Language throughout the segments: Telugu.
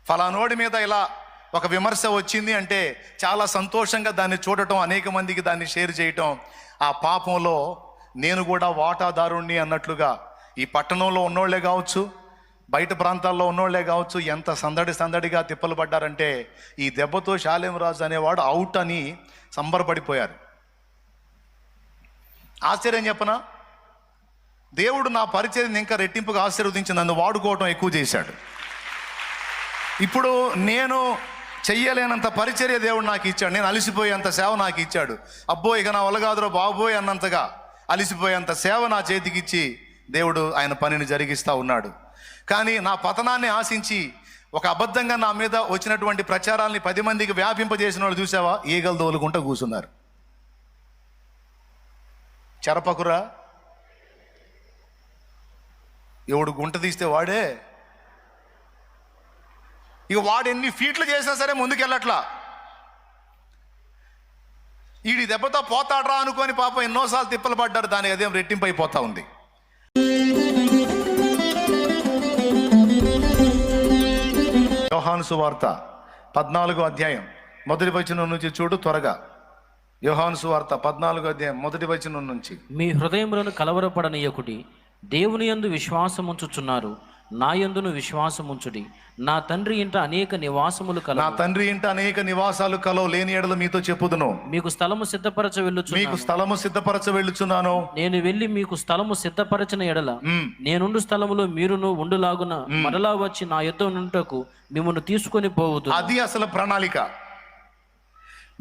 ఫలానోడి మీద ఇలా ఒక విమర్శ వచ్చింది అంటే చాలా సంతోషంగా దాన్ని చూడటం, అనేక మందికి దాన్ని షేర్ చేయటం, ఆ పాపంలో నేను కూడా వాటాదారుణ్ణి అన్నట్లుగా ఈ పట్టణంలో ఉన్నోళ్లే కావచ్చు, బయట ప్రాంతాల్లో ఉన్నోళ్లే కావచ్చు, ఎంత సందడిగా తిప్పలు పడ్డారంటే ఈ దెబ్బతో షాలేం రాజు అనేవాడు అవుట్ అని సంబరపడిపోయారు. ఆశ్చర్యం చెప్పనా, దేవుడు నా పరిచర్యని ఇంకా రెట్టింపుగా ఆశీర్వదించి నన్ను వాడుకోవటం ఎక్కువ చేశాడు. ఇప్పుడు నేను చెయ్యలేనంత పరిచర్య దేవుడు నాకు ఇచ్చాడు, నేను అలిసిపోయేంత సేవ నాకు ఇచ్చాడు. అబ్బో ఇక నా వల్ల కాదురో బాబోయ్ అన్నంతగా అలిసిపోయేంత సేవ నా చేతికి ఇచ్చి దేవుడు ఆయన పనిని జరిగిస్తూ ఉన్నాడు. కానీ నా పతనాన్ని ఆశించి ఒక అబద్ధంగా నా మీద వచ్చినటువంటి ప్రచారాల్ని 10 మందికి వ్యాపింపజేసిన వాళ్ళు చూసావా, ఈగలు తోలుకుంటూ కూర్చున్నారు. చెరపకురా, ఎవడు గుంట తీస్తే వాడే. ఇక వాడు ఎన్ని ఫీట్లు చేసినా సరే ముందుకెళ్ళట్లా. ఈడి దెబ్బతో పోతాడ్రా అనుకొని పాపం ఎన్నోసార్లు తిప్పలు పడ్డారు, దాని అదేం రెట్టింపు అయిపోతా ఉంది. యోహాను సువార్త 14వ అధ్యాయం మొదటి వచనం నుంచి చూడు త్వరగా. యోహాను సువార్త 14వ అధ్యాయం మొదటి వచనం నుంచి. మీ హృదయములను కలవరపడనీయకుడి, దేవుని యందు విశ్వాసముంచుచున్నారు, నా యందును విశ్వాసముంచుడి. నా తండ్రి ఇంట అనేక నివాసములు కలవు. నా తండ్రి ఇంట అనేక నివాసాలు కలవు, లేని ఎడల మీతో చెప్పుదును. మీకు స్థలము సిద్ధపరచ వెళ్ళుచున్నాను. నేను వెళ్ళి మీకు స్థలము సిద్ధపరచిన ఎడల నేనుండు స్థలములో మీరును ఉండులాగున మరలా వచ్చి నా యొద్ద నుంటకు మిమ్మల్ని తీసుకొని పోవుదు. అది అసలు ప్రణాళిక.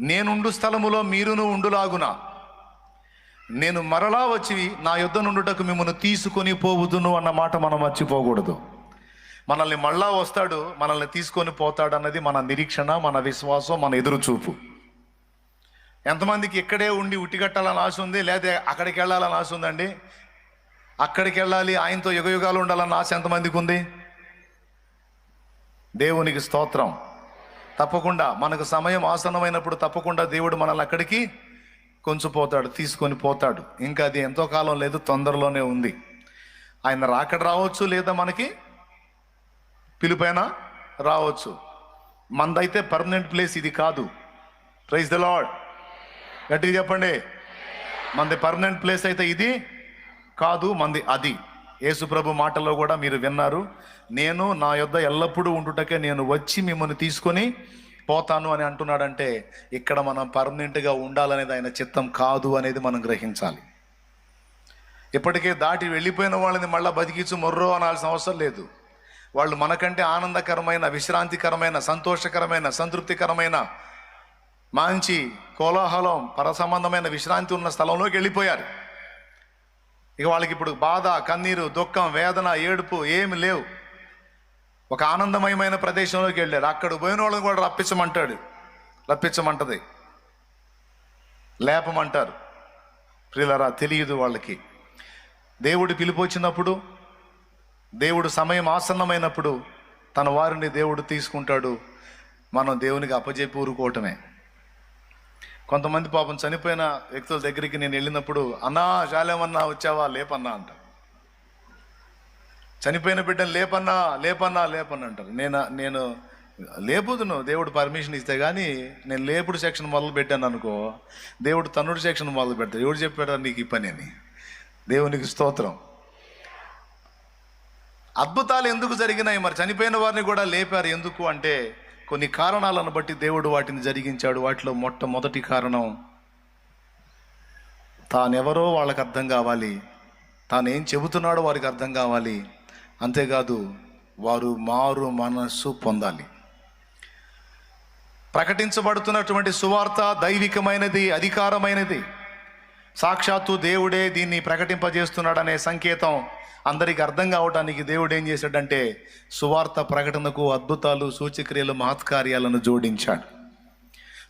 నేనుండు స్థలములో మీరును ఉండులాగున నేను మరలా వచ్చి నా యొద్ద నుండుటకు మిమ్మల్ని తీసుకొని పోవుదును అన్న మాట మనం మర్చిపోకూడదు. మనల్ని మళ్ళా వస్తాడు, మనల్ని తీసుకొని పోతాడు అన్నది మన నిరీక్షణ, మన విశ్వాసం, మన ఎదురుచూపు. ఎంతమందికి ఇక్కడే ఉండి ఉట్టిగట్టాలని ఆశ ఉంది, లేదా అక్కడికి వెళ్ళాలని ఆశ ఉందండి? అక్కడికి వెళ్ళాలి, ఆయనతో యుగయుగాలు ఉండాలన్న ఆశ ఎంతమందికి ఉంది? దేవునికి స్తోత్రం. తప్పకుండా మనకు సమయం ఆసన్నమైనప్పుడు తప్పకుండా దేవుడు మనల్ని అక్కడికి కొంచెం పోతాడు, తీసుకొని పోతాడు. ఇంకా అది ఎంతో కాలం లేదు, తొందరలోనే ఉంది. ఆయన రాకడ రావచ్చు, లేదా మనకి పిలుపైన రావచ్చు. మందైతే పర్మనెంట్ ప్లేస్ ఇది కాదు. ప్రైజ్ ద లార్డ్, గట్టిగా చెప్పండి. మంది పర్మనెంట్ ప్లేస్ అయితే ఇది కాదు, మంది అది. యేసు ప్రభు మాటల్లో కూడా మీరు విన్నారు, నేను నా యొద్ద ఎల్లప్పుడూ ఉండుటకే నేను వచ్చి మిమ్మల్ని తీసుకొని పోతాను అని అంటున్నాడంటే ఇక్కడ మనం పర్మనెంట్గా ఉండాలనేది ఆయన చిత్తం కాదు అనేది మనం గ్రహించాలి. ఇప్పటికే దాటి వెళ్ళిపోయిన వాళ్ళని మళ్ళీ బతికించు మొర్రో అనాల్సిన అవసరం లేదు. వాళ్ళు మనకంటే ఆనందకరమైన, విశ్రాంతికరమైన, సంతోషకరమైన, సంతృప్తికరమైన, మంచి కోలాహలం, పరసంబంధమైన విశ్రాంతి ఉన్న స్థలంలోకి వెళ్ళిపోయారు. ఇక వాళ్ళకి ఇప్పుడు బాధ, కన్నీరు, దుఃఖం, వేదన, ఏడుపు ఏమి లేవు. ఒక ఆనందమయమైన ప్రదేశంలోకి వెళ్ళారు. అక్కడ పోయిన వాళ్ళని కూడా రప్పించమంటది, లేపమంటారు. ప్రియులారా, తెలియదు వాళ్ళకి. దేవుడు పిలుపు వచ్చినప్పుడు, దేవుడు సమయం ఆసన్నమైనప్పుడు తన వారిని దేవుడు తీసుకుంటాడు. మనం దేవునికి అప్పజెప్పి ఊరుకోవటమే. కొంతమంది పాపం చనిపోయిన వ్యక్తుల దగ్గరికి నేను వెళ్ళినప్పుడు, అన్నా శాలేమన్నా వచ్చావా, లేపన్నా అంట. చనిపోయిన బిడ్డను లేపన్నా అంటారు. నేను లేపుదును, దేవుడు పర్మిషన్ ఇస్తే. కానీ నేను లేపుడు సెక్షన్ మొదలు పెట్టాను అనుకో, దేవుడు తన్నుడు సెక్షన్ మొదలు పెడతాడు. ఎవడు చెప్పాడు నీకు ఈ పని అని? దేవునికి స్తోత్రం. అద్భుతాలు ఎందుకు జరిగినాయి మరి? చనిపోయిన వారిని కూడా లేపారు. ఎందుకు అంటే కొన్ని కారణాలను బట్టి దేవుడు వాటిని జరిగించాడు. వాటిలో మొట్టమొదటి కారణం, తానెవరో వాళ్ళకి అర్థం కావాలి, తాను ఏం చెబుతున్నాడో వారికి అర్థం కావాలి. అంతేకాదు, వారు మారు మనస్సు పొందాలి. ప్రకటించబడుతున్నటువంటి సువార్త దైవికమైనది, అధికారమైనది. సాక్షాత్తు దేవుడే దీన్ని ప్రకటింపజేస్తున్నాడనే సంకేతం అందరికి అర్థం కావడానికి దేవుడు ఏం చేశాడంటే సువార్త ప్రకటనకు అద్భుతాలు, సూచక్రియలు, మహత్కార్యాలను జోడించాడు.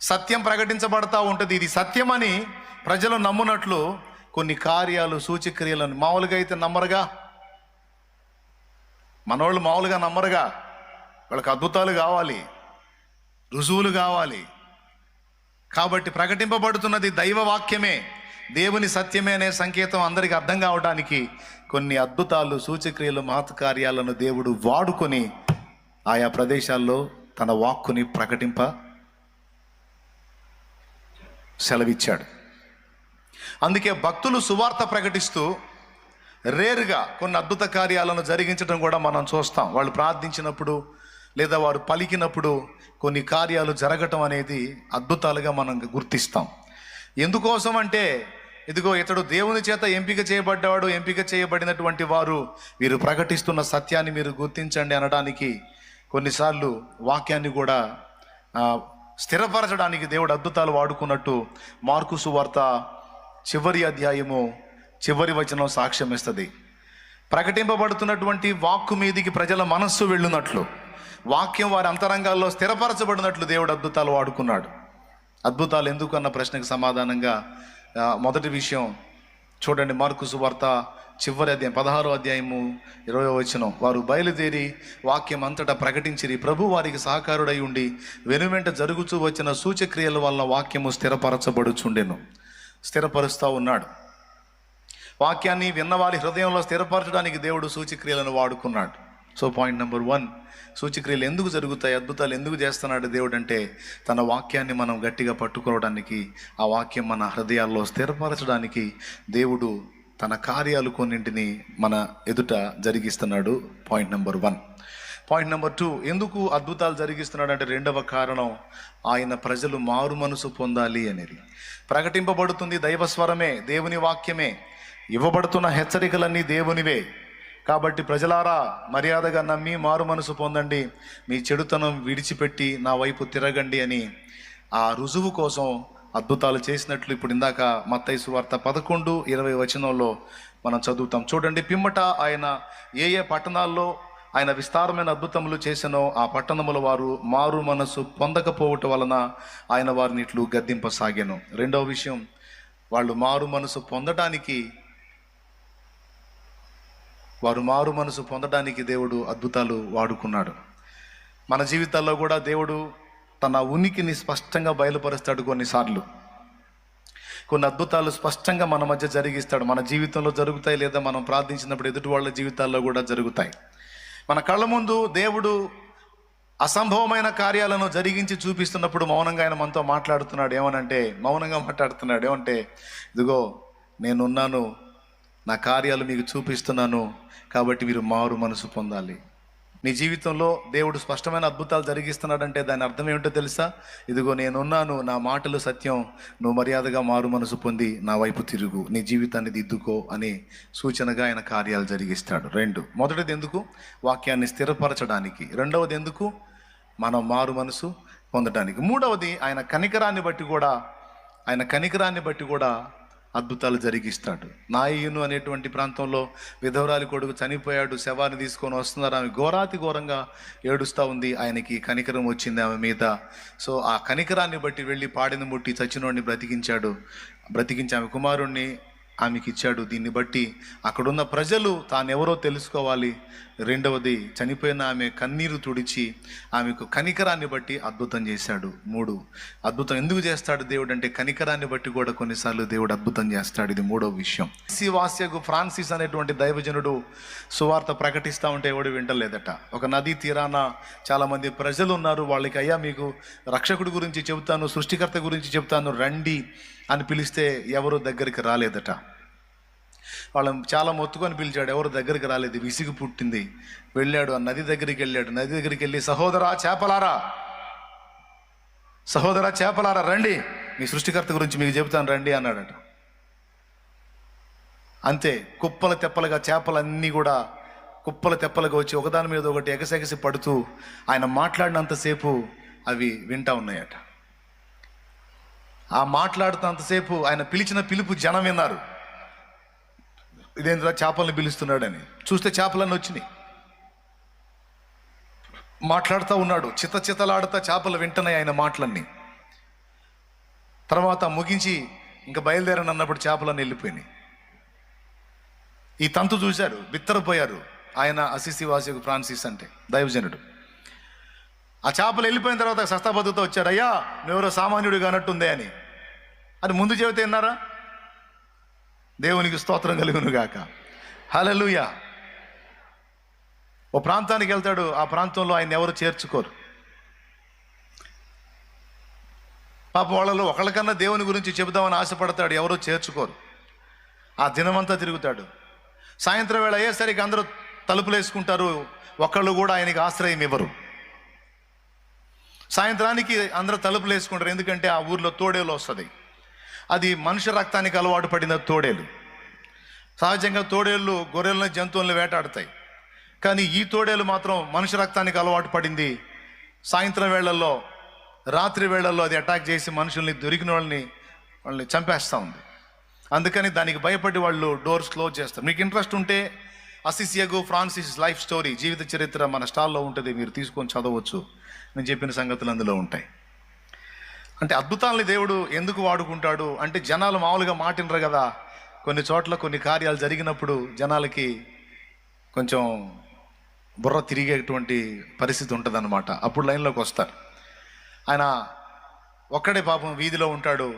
సత్యం ప్రకటించబడతా ఉంటుంది. ఇది సత్యమని ప్రజలు నమ్మునట్లు కొన్ని కార్యాలు, సూచక్రియలను మామూలుగా అయితే నమ్మరుగా. మనోళ్ళు మామూలుగా నమ్మరుగా. వాళ్ళకి అద్భుతాలు కావాలి, రుజువులు కావాలి. కాబట్టి ప్రకటింపబడుతున్నది దైవ వాక్యమే, దేవుని సత్యమే అనే సంకేతం అందరికి అర్థం కావడానికి కొన్ని అద్భుతాలు, సూచక్రియలు, మహత్కార్యాలను దేవుడు వాడుకొని ఆయా ప్రదేశాల్లో తన వాక్కుని ప్రకటింప సెలవిచ్చాడు. అందుకే భక్తులు సువార్త ప్రకటిస్తూ రేరుగా కొన్ని అద్భుత కార్యాలను జరిగించడం కూడా మనం చూస్తాం. వాళ్ళు ప్రార్థించినప్పుడు లేదా వారు పలికినప్పుడు కొన్ని కార్యాలు జరగటం అనేది అద్భుతాలుగా మనం గుర్తిస్తాం. ఎందుకోసం అంటే, ఇదిగో ఇతడు దేవుని చేత ఎంపిక చేయబడ్డాడు, ఎంపిక చేయబడినటువంటి వారు వీరు ప్రకటిస్తున్న సత్యాన్ని మీరు గుర్తించండి అనడానికి, కొన్నిసార్లు వాక్యాన్ని కూడా స్థిరపరచడానికి దేవుడు అద్భుతాలు వాడుకున్నట్టు మార్కు సువార్త చివరి అధ్యాయము చివరి వచనం సాక్ష్యం ఇస్తుంది. ప్రకటింపబడుతున్నటువంటి వాక్కు మీదికి ప్రజల మనస్సు వెళ్ళునట్లు, వాక్యం వారి అంతరంగాల్లో స్థిరపరచబడినట్లు దేవుడు అద్భుతాలు వాడుకున్నాడు. అద్భుతాలు ఎందుకు అన్న ప్రశ్నకు సమాధానంగా మొదటి విషయం చూడండి, మార్కు సువార్త చివరి అధ్యాయం 16వ అధ్యాయము 20వ వచనం. వారు బయలుదేరి వాక్యం అంతటా ప్రకటించిరి, ప్రభు వారికి సహకారుడై ఉండి వెనువెంట జరుగుతూ వచ్చిన సూచక్రియల వలన వాక్యము స్థిరపరచబడుచుండెను. స్థిరపరుస్తూ ఉన్నాడు. వాక్యాన్ని విన్నవారి హృదయంలో స్థిరపరచడానికి దేవుడు సూచక్రియలను వాడుకున్నాడు. సో పాయింట్ నెంబర్ 1, సూచక్రియలు ఎందుకు జరుగుతాయి, అద్భుతాలు ఎందుకు చేస్తున్నాడు దేవుడు అంటే, తన వాక్యాన్ని మనం గట్టిగా పట్టుకోవడానికి, ఆ వాక్యం మన హృదయాల్లో స్థిరపరచడానికి దేవుడు తన కార్యాలు కొన్నింటిని మన ఎదుట జరిగిస్తున్నాడు. Point number 1. పాయింట్ నెంబర్ 2, ఎందుకు అద్భుతాలు జరిగిస్తున్నాడు అంటే, రెండవ కారణం ఆయన ప్రజలు మారు మనసు పొందాలి అనేది. ప్రకటింపబడుతుంది దైవస్వరమే, దేవుని వాక్యమే, ఇవ్వబడుతున్న హెచ్చరికలన్నీ దేవునివే. కాబట్టి ప్రజలారా, మర్యాదగా నమ్మి మారు మనసు పొందండి, మీ చెడుతనం విడిచిపెట్టి నా వైపు తిరగండి అని ఆ రుజువు కోసం అద్భుతాలు చేసినట్లు ఇప్పుడు ఇందాక మత్తయి సువార్త 11:20 వచనంలో మనం చదువుతాం. చూడండి, పిమ్మట ఆయన ఏ ఏ పట్టణాల్లో ఆయన విస్తారమైన అద్భుతములు చేసెనో ఆ పట్టణముల వారు మారు మనసు పొందకపోవటం వలన ఆయన వారిని ఇట్లు గద్దింపసాగాను. రెండవ విషయం, వాళ్ళు మారు మనసు పొందడానికి దేవుడు అద్భుతాలు వాడుకున్నాడు. మన జీవితాల్లో కూడా దేవుడు తన ఉనికిని స్పష్టంగా బయలుపరుస్తాడు. కొన్నిసార్లు కొన్ని అద్భుతాలు స్పష్టంగా మన మధ్య జరిగిస్తాడు. మన జీవితంలో జరుగుతాయి, లేదా మనం ప్రార్థించినప్పుడు ఎదుటి వాళ్ళ జీవితాల్లో కూడా జరుగుతాయి. మన కళ్ళ ముందు దేవుడు అసంభవమైన కార్యాలను జరిగించి చూపిస్తున్నప్పుడు మౌనంగా ఆయన మనతో మాట్లాడుతున్నాడు. ఏమంటే, ఇదిగో నేనున్నాను, నా కార్యాలు మీకు చూపిస్తున్నాను, కాబట్టి మీరు మారు మనసు పొందాలి. నీ జీవితంలో దేవుడు స్పష్టమైన అద్భుతాలు జరిగిస్తున్నాడంటే దాని అర్థం ఏమిటో తెలుసా? ఇదిగో నేనున్నాను, నా మాటలు సత్యం, నువ్వు మర్యాదగా మారు మనసు పొంది నా వైపు తిరుగు, నీ జీవితాన్ని దిద్దుకో అనే సూచనగా ఆయన కార్యాలు జరిగిస్తాడు. 2, మొదటిది ఎందుకు? వాక్యాన్ని స్థిరపరచడానికి. రెండవది ఎందుకు? మనం మారు మనసు పొందడానికి. మూడవది, ఆయన కనికరాన్ని బట్టి కూడా అద్భుతాలు జరిగిస్తాడు. నాయను అనేటువంటి ప్రాంతంలో విధవరాలి కొడుకు చనిపోయాడు, శవాన్ని తీసుకొని వస్తున్నారు. ఆమె ఘోరంగా ఏడుస్తూ ఉంది. ఆయనకి కనికరం వచ్చింది ఆమె మీద. సో ఆ కనికరాన్ని బట్టి వెళ్ళి పాడిని ముట్టి చచ్చినోడిని బ్రతికించి ఆమె కుమారుణ్ణి ఆమెకి ఇచ్చాడు. దీన్ని బట్టి అక్కడున్న ప్రజలు తానెవరో తెలుసుకోవాలి. రెండవది, చనిపోయిన ఆమె కన్నీరు తుడిచి ఆమెకు కనికరాన్ని బట్టి అద్భుతం చేశాడు. 3, అద్భుతం ఎందుకు చేస్తాడు దేవుడు అంటే, కనికరాన్ని బట్టి కూడా కొన్నిసార్లు దేవుడు అద్భుతం చేస్తాడు. ఇది 3వ విషయం. వాస్యకు ఫ్రాన్సిస్ అనేటువంటి దైవజనుడు సువార్త ప్రకటిస్తూ ఉంటే ఎవడు వింటలేదట. ఒక నదీ తీరాన చాలామంది ప్రజలు ఉన్నారు. వాళ్ళకి, అయ్యా మీకు రక్షకుడి గురించి చెబుతాను, సృష్టికర్త గురించి చెబుతాను, రండి అని పిలిస్తే ఎవరు దగ్గరికి రాలేదట. వాళ్ళని చాలా మొత్తుకొని పిలిచాడు, ఎవరు దగ్గరికి రాలేదు. విసిగి పుట్టింది. వెళ్ళాడు, ఆ నది దగ్గరికి వెళ్ళి, సహోదరా చేపలారా రండి, మీ సృష్టికర్త గురించి మీకు చెబుతాను రండి అన్నాడట. అంతే, కుప్పల తెప్పలుగా చేపలన్నీ కూడా కుప్పల తెప్పలుగా వచ్చి ఒకదాని మీద ఒకటి ఎగసెగసి పడుతూ ఆయన మాట్లాడినంతసేపు అవి వింటా ఉన్నాయట. ఆ మాట్లాడుతున్నంతసేపు ఆయన పిలిచిన పిలుపు జనం విన్నారు. ఇదేంద్రా చేపలను పిలుస్తున్నాడని చూస్తే చేపలన్నీ వచ్చినాయి. మాట్లాడుతూ ఉన్నాడు, చితలాడుతా చేపలు వింటున్నాయి ఆయన మాటలన్నీ. తర్వాత ముగించి ఇంకా బయలుదేరని అన్నప్పుడు చేపలన్నీ వెళ్ళిపోయినాయి. ఈ తంతు చూశారు, బిత్తరపోయారు. ఆయన అసిసి వాసికు ఫ్రాన్సిస్ అంటే దైవజనుడు. ఆ చేపలు వెళ్ళిపోయిన తర్వాత సస్తాబద్దుతో వచ్చారు, అయ్యా నువ్వెవరో సామాన్యుడు కానట్టుందే అని. అది ముందు చెబితే విన్నారా? దేవునికి స్తోత్రం కలుగును గాక. హల్లెలూయా. ఓ ప్రాంతానికి వెళ్తాడు, ఆ ప్రాంతంలో ఆయన ఎవరు చేర్చుకోరు. పాప వాళ్ళలో ఒకళ్ళకన్నా దేవుని గురించి చెబుదామని ఆశపడతాడు, ఎవరో చేర్చుకోరు. ఆ దినమంతా తిరుగుతాడు. సాయంత్రం వేళ అయ్యేసరికి అందరూ తలుపులు వేసుకుంటారు, ఒకళ్ళు కూడా ఆయనకి ఆశ్రయం ఇవ్వరు. సాయంత్రానికి అందరూ తలుపులు వేసుకుంటారు, ఎందుకంటే ఆ ఊర్లో తోడేలు వస్తుంది. అది మనుష్య రక్తానికి అలవాటు పడిన తోడేలు. సహజంగా తోడేళ్ళు గొర్రెలను జంతువులను వేటాడతాయి, కానీ ఈ తోడేలు మాత్రం మనుష్య రక్తానికి అలవాటు పడింది. సాయంత్రం వేళల్లో, రాత్రి వేళల్లో అది అటాక్ చేసి మనుషుల్ని, దొరికిన వాళ్ళని చంపేస్తూ ఉంది. అందుకని దానికి భయపడి వాళ్ళు డోర్స్ క్లోజ్ చేస్తారు. మీకు ఇంట్రెస్ట్ ఉంటే అసిసియాగో ఫ్రాన్సిస్ లైఫ్ స్టోరీ, జీవిత చరిత్ర మన స్టాల్లో ఉంటుంది, మీరు తీసుకొని చదవచ్చు. నేను చెప్పిన సంగతులు అందులో ఉంటాయి. అంటే అద్భుతాలని దేవుడు ఎందుకు వాడుకుంటాడు అంటే, జనాలు మామూలుగా మాటినరు కదా. కొన్ని చోట్ల కొన్ని కార్యాలు జరిగినప్పుడు జనాలకి కొంచెం బుర్ర తిరిగేటువంటి పరిస్థితి ఉంటుంది అన్నమాట. అప్పుడు లైన్లోకి వస్తారు. ఆయన ఒక్కడే పాపం వీధిలో ఉంటాడు.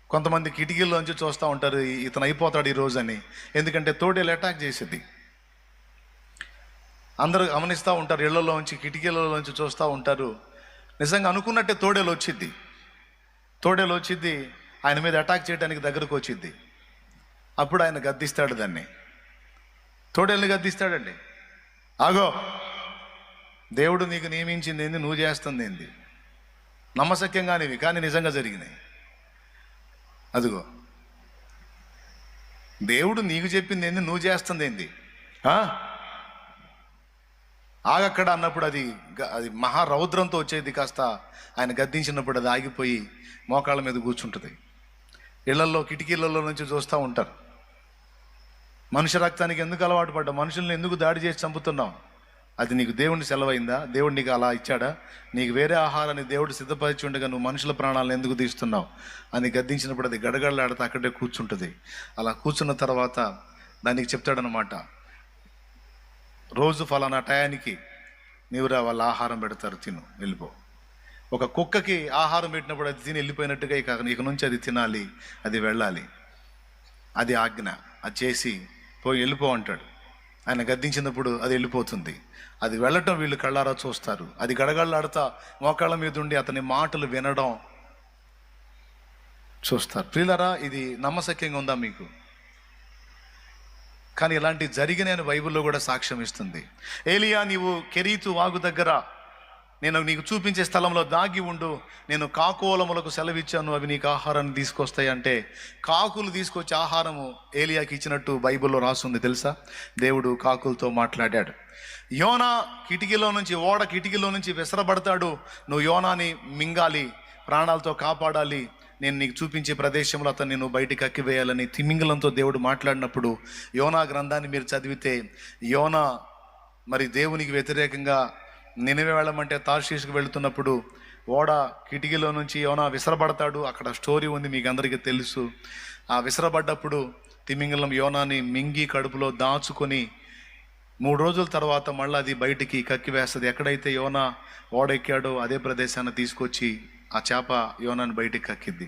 కొంతమంది కిటికీల్లోంచి చూస్తూ ఉంటారు, ఇతను అయిపోతాడు ఈరోజు అని. ఎందుకంటే తోడేలు అటాక్ చేసేది. అందరూ గమనిస్తూ ఉంటారు, ఇళ్లలోంచి కిటికీలలోంచి చూస్తూ ఉంటారు. నిజంగా అనుకున్నట్టే తోడేలు వచ్చిద్ది, ఆయన మీద అటాక్ చేయడానికి దగ్గరకు వచ్చిద్ది. అప్పుడు ఆయన గద్దిస్తాడు దాన్ని, తోడేల్ని గద్దిస్తాడండి. ఆగో, దేవుడు నీకు నియమించింది ఏంది, నువ్వు చేస్తుంది ఏంది, నమ్మశక్యంగానివి కానీ నిజంగా జరిగినాయి. అదిగో, దేవుడు నీకు చెప్పింది ఏంది, నువ్వు చేస్తుంది ఏంది, ఆగక్కడ అన్నప్పుడు అది మహారౌద్రంతో వచ్చేది. కాస్త ఆయన గద్దించినప్పుడు అది ఆగిపోయి మోకాళ్ళ మీద కూర్చుంటుంది. ఇళ్లలో కిటికీలలో నుంచి చూస్తూ ఉంటారు. మనుష్య రక్తానికి ఎందుకు అలవాటు పడ్డా, మనుషుల్ని ఎందుకు దాడి చేసి చంపుతున్నావు, అది నీకు దేవుడిని సెలవైందా, దేవుడు నీకు అలా ఇచ్చాడా, నీకు వేరే ఆహారాన్ని దేవుడు సిద్ధపరిచి ఉండగా నువ్వు మనుషుల ప్రాణాలను ఎందుకు తీస్తున్నావు అని గద్దించినప్పుడు అది గడగడలాడితే అక్కడే కూర్చుంటుంది. అలా కూర్చున్న తర్వాత దానికి చెప్తాడనమాట, రోజు ఫలానా టయానికి నీవురా వాళ్ళ ఆహారం పెడతారు, తిను, వెళ్ళిపో. ఒక కుక్కకి ఆహారం పెట్టినప్పుడు అది తిని వెళ్ళిపోయినట్టుగా ఇక నుంచి అది తినాలి, అది వెళ్ళాలి, అది ఆజ్ఞ. అది చేసి పోయి వెళ్ళిపో అంటాడు. ఆయన గద్దించినప్పుడు అది వెళ్ళిపోతుంది. అది వెళ్ళటం వీళ్ళు కళ్ళారా చూస్తారు. అది గడగడలాడుతా మోకాళ్ళ మీద ఉండి అతని మాటలు వినడం చూస్తారు. ప్రియులారా, ఇది నమ్మశక్యంగా ఉందా మీకు? కానీ ఇలాంటి జరిగిన బైబిల్లో కూడా సాక్ష్యం ఇస్తుంది. ఏలియా, నీవు కెరీతు వాగు దగ్గర నేను నీకు చూపించే స్థలంలో దాగి ఉండు, నేను కాకోలములకు సెలవిచ్చాను, అవి నీకు ఆహారాన్ని తీసుకొస్తాయి అంటే, కాకులు తీసుకొచ్చి ఆహారము ఏలియాకి ఇచ్చినట్టు బైబిల్లో రాస్తుంది తెలుసా. దేవుడు కాకులతో మాట్లాడాడు. యోనా ఓడ కిటికీలో నుంచి విసరబడతాడు, నువ్వు యోనాని మింగాలి, ప్రాణాలతో కాపాడాలి, నేను నీకు చూపించే ప్రదేశంలో అతన్ని నువ్వు బయటికి అక్కివేయాలని తిమింగలంతో దేవుడు మాట్లాడినప్పుడు, యోనా గ్రంథాన్ని మీరు చదివితే, యోనా మరి దేవునికి వ్యతిరేకంగా నినివే వెళ్ళమంటే తార్షీషుకు వెళుతున్నప్పుడు ఓడ కిటికీలో నుంచి యోనా విసరబడతాడు. అక్కడ స్టోరీ ఉంది, మీకు అందరికీ తెలుసు. ఆ విసరబడ్డప్పుడు తిమింగలం యోనాని మింగి కడుపులో దాచుకొని 3 రోజుల తర్వాత మళ్ళీ అది బయటికి కక్కివేస్తుంది. ఎక్కడైతే యోనా ఓడెక్కాడో అదే ప్రదేశాన్ని తీసుకొచ్చి ఆ చేప యోనాని బయటికి కక్కిద్ది.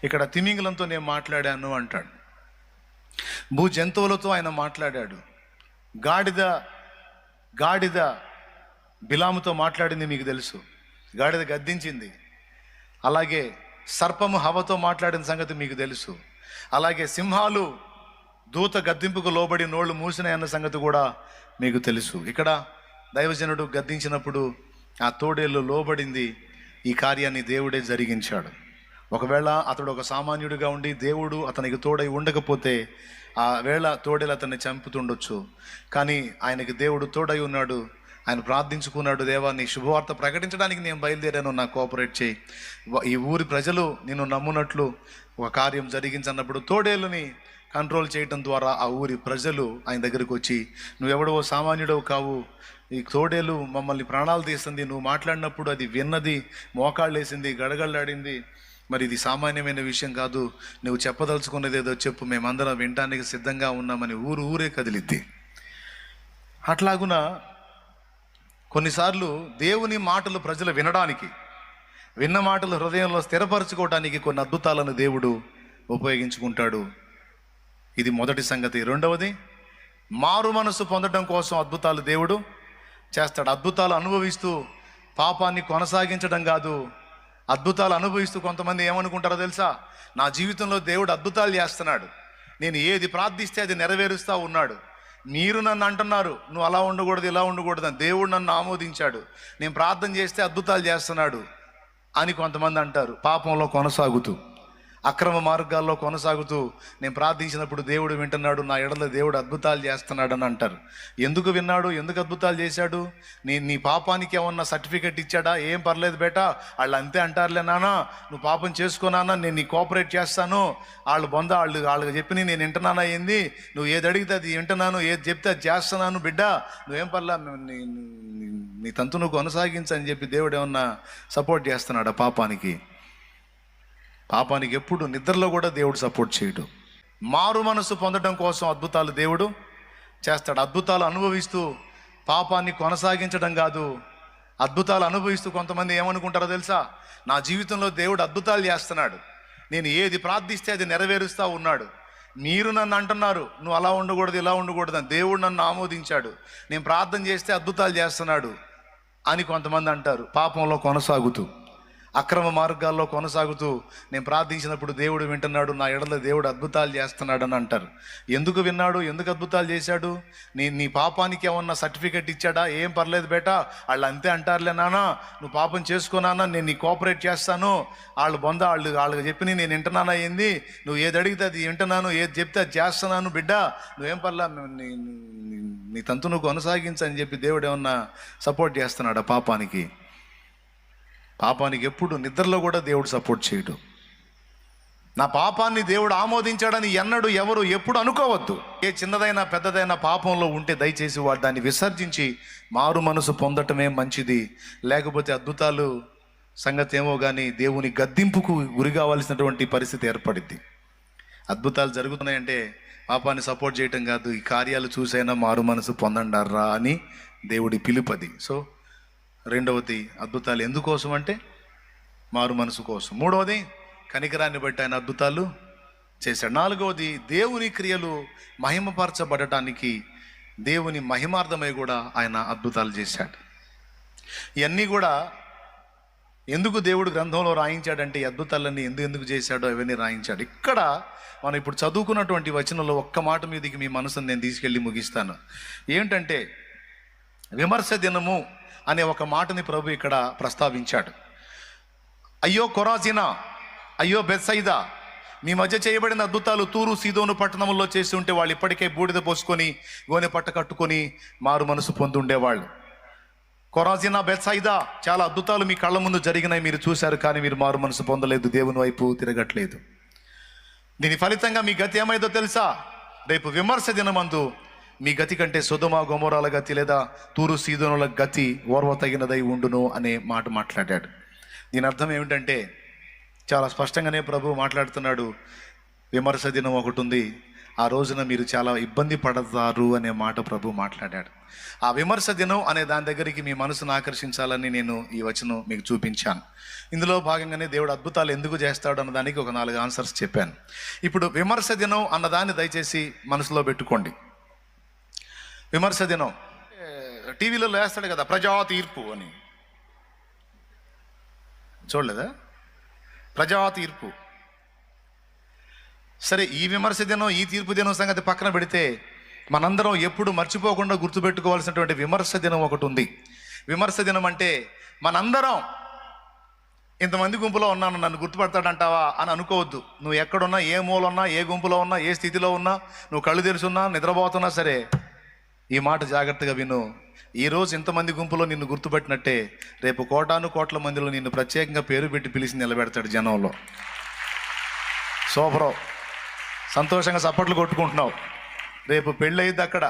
ఇక్కడ తిమింగలంతో నేను మాట్లాడాను అంటాడు. భూ జంతువులతో ఆయన మాట్లాడాడు. గాడిద బిలాముతో మాట్లాడింది మీకు తెలుసు, గాడిద గద్దించింది. అలాగే సర్పము హవతో మాట్లాడిన సంగతి మీకు తెలుసు. అలాగే సింహాలు దూత గద్దింపుకు లోబడి నోళ్ళు మూసినాయి అన్న సంగతి కూడా మీకు తెలుసు. ఇక్కడ దైవజనుడు గద్దించినప్పుడు ఆ తోడేళ్ళు లోబడింది. ఈ కార్యాన్ని దేవుడే జరిగించాడు. ఒకవేళ అతడు ఒక సామాన్యుడిగా ఉండి దేవుడు అతనికి తోడై ఉండకపోతే ఆ వేళ తోడేలు అతన్ని చంపుతుండొచ్చు. కానీ ఆయనకి దేవుడు తోడై ఉన్నాడు. ఆయన ప్రార్థించుకున్నాడు, దేవా నీ శుభవార్త ప్రకటించడానికి నేను బయలుదేరాను, నాకు కోఆపరేట్ చేయి, ఈ ఊరి ప్రజలు నేను నమ్మునట్లు ఒక కార్యం జరిగించన్నప్పుడు తోడేళ్ళని కంట్రోల్ చేయటం ద్వారా ఆ ఊరి ప్రజలు ఆయన దగ్గరికి వచ్చి, నువ్వెవడవో సామాన్యుడవు కావు, ఈ తోడేలు మమ్మల్ని ప్రాణాలు తీస్తుంది, నువ్వు మాట్లాడినప్పుడు అది విన్నది, మోకాళ్ళు వేసింది, గడగళ్ళాడింది, మరి ఇది సామాన్యమైన విషయం కాదు, నువ్వు చెప్పదలుచుకున్నది ఏదో చెప్పు, మేమందరం వినటానికి సిద్ధంగా ఉన్నామని ఊరే కదిలిద్ది. అట్లాగున కొన్నిసార్లు దేవుని మాటలు ప్రజలు విన్న మాటలు హృదయంలో స్థిరపరచుకోవడానికి కొన్ని అద్భుతాలను దేవుడు ఉపయోగించుకుంటాడు. ఇది మొదటి సంగతి. రెండవది, మారు మనసు పొందడం కోసం అద్భుతాలు దేవుడు చేస్తాడు. అద్భుతాలు అనుభవిస్తూ పాపాన్ని కొనసాగించడం కాదు. అద్భుతాలు అనుభవిస్తూ కొంతమంది ఏమనుకుంటారో తెలుసా, నా జీవితంలో దేవుడు అద్భుతాలు చేస్తున్నాడు, నేను ఏది ప్రార్థిస్తే అది నెరవేరుస్తూ ఉన్నాడు. మీరు నన్ను అంటున్నారు నువ్వు అలా ఉండకూడదు ఇలా ఉండకూడదు అని, దేవుడు నన్ను ఆమోదించాడు, నేను ప్రార్థన చేస్తే అద్భుతాలు చేస్తున్నాడు అని కొంతమంది అంటారు. పాపంలో కొనసాగుతూ అక్రమ మార్గాల్లో కొనసాగుతూ నేను ప్రార్థించినప్పుడు దేవుడు వింటున్నాడు, నా ఎడల దేవుడు అద్భుతాలు చేస్తున్నాడు అని అంటారు. ఎందుకు విన్నాడు, ఎందుకు అద్భుతాలు చేశాడు? నీ పాపానికి ఏమన్నా సర్టిఫికెట్ ఇచ్చాడా? ఏం పర్లేదు బేటా, వాళ్ళు అంతే అంటారులే నాన్న, నువ్వు పాపం చేసుకోనానా, నేను నీ కోఆపరేట్ చేస్తాను, వాళ్ళకి చెప్పి నేను వింటున్నానా ఏంది, నువ్వు ఏది అడిగితే అది వింటున్నాను, ఏది చెప్తే అది చేస్తున్నాను బిడ్డ, నువ్వేం పర్లా, నీ తంతు నువ్వు కొనసాగించని చెప్పి దేవుడు ఏమన్నా సపోర్ట్ చేస్తున్నాడా పాపానికి? పాపానికి ఎప్పుడు నిద్రలో కూడా దేవుడు సపోర్ట్ చేయడు. మారు మనసు పొందడం కోసం అద్భుతాలు దేవుడు చేస్తాడు. అద్భుతాలు అనుభవిస్తూ పాపాన్ని కొనసాగించడం కాదు. అద్భుతాలు అనుభవిస్తూ కొంతమంది ఏమనుకుంటారో తెలుసా, నా జీవితంలో దేవుడు అద్భుతాలు చేస్తున్నాడు, నేను ఏది ప్రార్థిస్తే అది నెరవేరుస్తూ ఉన్నాడు. మీరు నన్ను అంటున్నారు నువ్వు అలా ఉండకూడదు ఇలా ఉండకూడదు అని, దేవుడు నన్ను ఆమోదించాడు, నేను ప్రార్థన చేస్తే అద్భుతాలు చేస్తున్నాడు అని కొంతమంది అంటారు. పాపంలో కొనసాగుతూ అక్రమ మార్గాల్లో కొనసాగుతూ నేను ప్రార్థించినప్పుడు దేవుడు వింటున్నాడు, నా ఎడల దేవుడు అద్భుతాలు చేస్తున్నాడు అని అంటారు. ఎందుకు విన్నాడు, ఎందుకు అద్భుతాలు చేశాడు? నీ పాపానికి ఏమన్నా సర్టిఫికెట్ ఇచ్చాడా? ఏం పర్లేదు బేటా, వాళ్ళు అంతే అంటారులే నాన్న, నువ్వు పాపం చేసుకోనానా, నేను నీ కోఆపరేట్ చేస్తాను, వాళ్ళకి చెప్పి నేను వింటున్నానా ఏంది, నువ్వు ఏది అడిగితే అది వింటున్నాను, ఏది చెప్తే అది చేస్తున్నాను బిడ్డ, నువ్వేం పర్లా, నీ తంతు నువ్వు కొనసాగించని చెప్పి దేవుడు ఏమన్నా సపోర్ట్ చేస్తున్నాడా పాపానికి? పాపానికి ఎప్పుడు నిద్రలో కూడా దేవుడు సపోర్ట్ చేయడు. నా పాపాన్ని దేవుడు ఆమోదించాడని ఎన్నడూ ఎవరు ఎప్పుడు అనుకోవద్దు. ఏ చిన్నదైనా పెద్దదైనా పాపంలో ఉంటే దయచేసి వాడు దాన్ని విసర్జించి మారు మనసు పొందటమే మంచిది. లేకపోతే అద్భుతాలు సంగతి ఏమో కానీ దేవుని గద్దింపుకు గురి కావాల్సినటువంటి పరిస్థితి ఏర్పడింది. అద్భుతాలు జరుగుతున్నాయంటే పాపాన్ని సపోర్ట్ చేయటం కాదు, ఈ కార్యాలు చూసైనా మారు మనసు పొందండారా అని దేవుడి పిలుపది. సో రెండవది, అద్భుతాలు ఎందుకోసం అంటే మారు మనసు కోసం. మూడవది, కనికరాన్ని బట్టి ఆయన అద్భుతాలు చేశాడు. నాలుగవది, దేవుని క్రియలు మహిమపరచబడటానికి దేవుని మహిమార్థమై కూడా ఆయన అద్భుతాలు చేశాడు. ఇవన్నీ కూడా ఎందుకు దేవుడు గ్రంథంలో రాయించాడంటే, ఈ అద్భుతాలన్నీ ఎందుకు చేశాడో అవన్నీ రాయించాడు. ఇక్కడ మనం ఇప్పుడు చదువుకున్నటువంటి వచనంలో ఒక్క మాట మీదకి మీ మనసును నేను తీసుకెళ్ళి ముగిస్తాను. ఏంటంటే, విమర్శ దినము అనే ఒక మాటని ప్రభు ఇక్కడ ప్రస్తావించాడు. అయ్యో కొరాజినా, అయ్యో బెత్సైదా, మీ మధ్య చేయబడిన అద్భుతాలు తూరు సీదోను పట్టణంలో చేసి ఉంటే వాళ్ళు ఇప్పటికే బూడిద పోసుకొని గోనె పట్ట కట్టుకొని మారు మనసు పొంది ఉండేవాళ్ళు. కొరాజినా, బెత్సైదా, చాలా అద్భుతాలు మీ కళ్ళ ముందు జరిగినాయి, మీరు చూశారు, కానీ మీరు మారు మనసు పొందలేదు, దేవుని వైపు తిరగట్లేదు. దీని ఫలితంగా మీ గతి ఏమైందో తెలుసా? రేపు విమర్శ దినమందు మీ గతి కంటే సొదొమ గొమొరాల గతి లేదా తూరు సీదోనుల గతి ఓర్వ తగినదై ఉండును అనే మాట మాట్లాడాడు. దీని అర్థం ఏమిటంటే, చాలా స్పష్టంగానే ప్రభు మాట్లాడుతున్నాడు. విమర్శ దినం ఒకటి ఉంది, ఆ రోజున మీరు చాలా ఇబ్బంది పడతారు అనే మాట ప్రభు మాట్లాడాడు. ఆ విమర్శ దినం అనే దాని దగ్గరికి మీ మనసును ఆకర్షించాలని నేను ఈ వచనం మీకు చూపించాను. ఇందులో భాగంగానే దేవుడు అద్భుతాలు ఎందుకు చేస్తాడు అన్నదానికి ఒక 4 ఆన్సర్స్ చెప్పాను. ఇప్పుడు విమర్శ దినం అన్నదాన్ని దయచేసి మనసులో పెట్టుకోండి. విమర్శ దినం టీవీలో వేస్తాడు కదా, ప్రజా తీర్పు అని, చూడలేదా? ప్రజా తీర్పు. సరే, ఈ విమర్శ దినం ఈ తీర్పు దినం సంగతి పక్కన పెడితే, మనందరం ఎప్పుడు మర్చిపోకుండా గుర్తుపెట్టుకోవాల్సినటువంటి విమర్శ దినం ఒకటి ఉంది. విమర్శ దినం అంటే మనందరం ఇంతమంది గుంపులో ఉన్నాను, నన్ను గుర్తుపడతాడంటావా అని అనుకోవద్దు. నువ్వు ఎక్కడున్నా, ఏ మూలన్నా, ఏ గుంపులో ఉన్నా, ఏ స్థితిలో ఉన్నా, నువ్వు కళ్ళు తెరుచున్నా, నిద్రపోతున్నా సరే, ఈ మాట జాగ్రత్తగా విను. ఈరోజు ఇంతమంది గుంపులో నిన్ను గుర్తుపెట్టినట్టే రేపు కోట్ల మందిలో నిన్ను ప్రత్యేకంగా పేరు పెట్టి పిలిచి నిలబెడతాడు జనంలో. సూపరం, సంతోషంగా చప్పట్లు కొట్టుకుంటున్నావు. రేపు పెళ్ళి అయ్యిద్ది అక్కడ.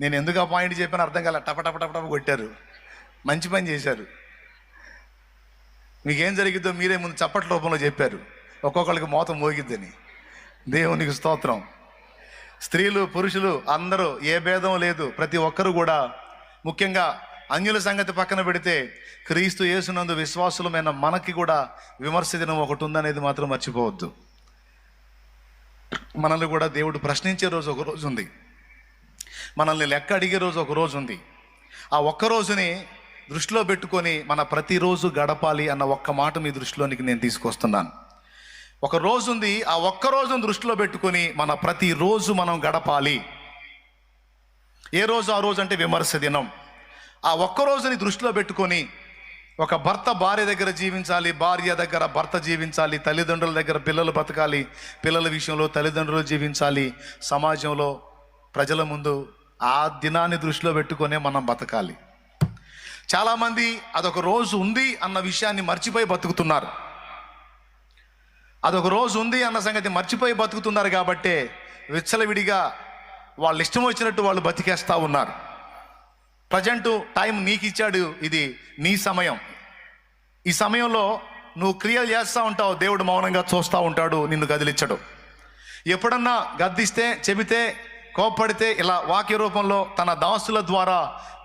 నేను ఎందుకు ఆ పాయింట్ చెప్పాను అర్థం కాల, టప కొట్టారు, మంచి పని చేశారు. మీకేం జరిగిద్దో మీరే ముందు చప్పట్ల రూపంలో చెప్పారు. ఒక్కొక్కరికి మోతం మోగిద్దని. దేవునికి స్తోత్రం. స్త్రీలు పురుషులు అందరూ, ఏ భేదం లేదు, ప్రతి ఒక్కరు కూడా, ముఖ్యంగా అన్యుల సంగతి పక్కన పెడితే క్రీస్తు యేసునందు విశ్వాసులమైన మనకి కూడా విమర్శ దినం ఒకటి ఉందనేది మాత్రం మర్చిపోవద్దు. మనల్ని కూడా దేవుడు ప్రశ్నించే రోజు ఒక రోజు ఉంది. మనల్ని లెక్క అడిగే రోజు ఒక రోజు ఉంది. ఆ ఒక్క రోజుని దృష్టిలో పెట్టుకొని మన ప్రతిరోజు గడపాలి అన్న ఒక్క మాట మీ దృష్టిలోనికి నేను తీసుకొస్తున్నాను. ఒక రోజు ఉంది, ఆ ఒక్క రోజును దృష్టిలో పెట్టుకొని మన ప్రతిరోజు మనం గడపాలి. ఏ రోజు ఆ రోజు అంటే విమర్శ దినం. ఆ ఒక్క రోజుని దృష్టిలో పెట్టుకొని ఒక భర్త భార్య దగ్గర జీవించాలి, భార్య దగ్గర భర్త జీవించాలి, తల్లిదండ్రుల దగ్గర పిల్లలు బతకాలి, పిల్లల విషయంలో తల్లిదండ్రులు జీవించాలి, సమాజంలో ప్రజల ముందు ఆ దినాన్ని దృష్టిలో పెట్టుకొనే మనం బతకాలి. చాలామంది అదొక రోజు ఉంది అన్న విషయాన్ని మర్చిపోయి బతుకుతున్నారు. అదొక రోజు ఉంది అన్న సంగతి మర్చిపోయి బతుకుతున్నారు కాబట్టే విచ్చలవిడిగా వాళ్ళు ఇష్టం వచ్చినట్టు వాళ్ళు బతికేస్తూ ఉన్నారు. ప్రజెంట్ టైం నీకు ఇచ్చాడు, ఇది నీ సమయం. ఈ సమయంలో నువ్వు క్రియలు చేస్తూ ఉంటావు, దేవుడు మౌనంగా చూస్తూ ఉంటాడు, నిన్ను గదిలిచ్చడు. ఎప్పుడన్నా గద్దిస్తే, చెబితే, కోప్పడితే ఇలా వాక్య రూపంలో తన దాసుల ద్వారా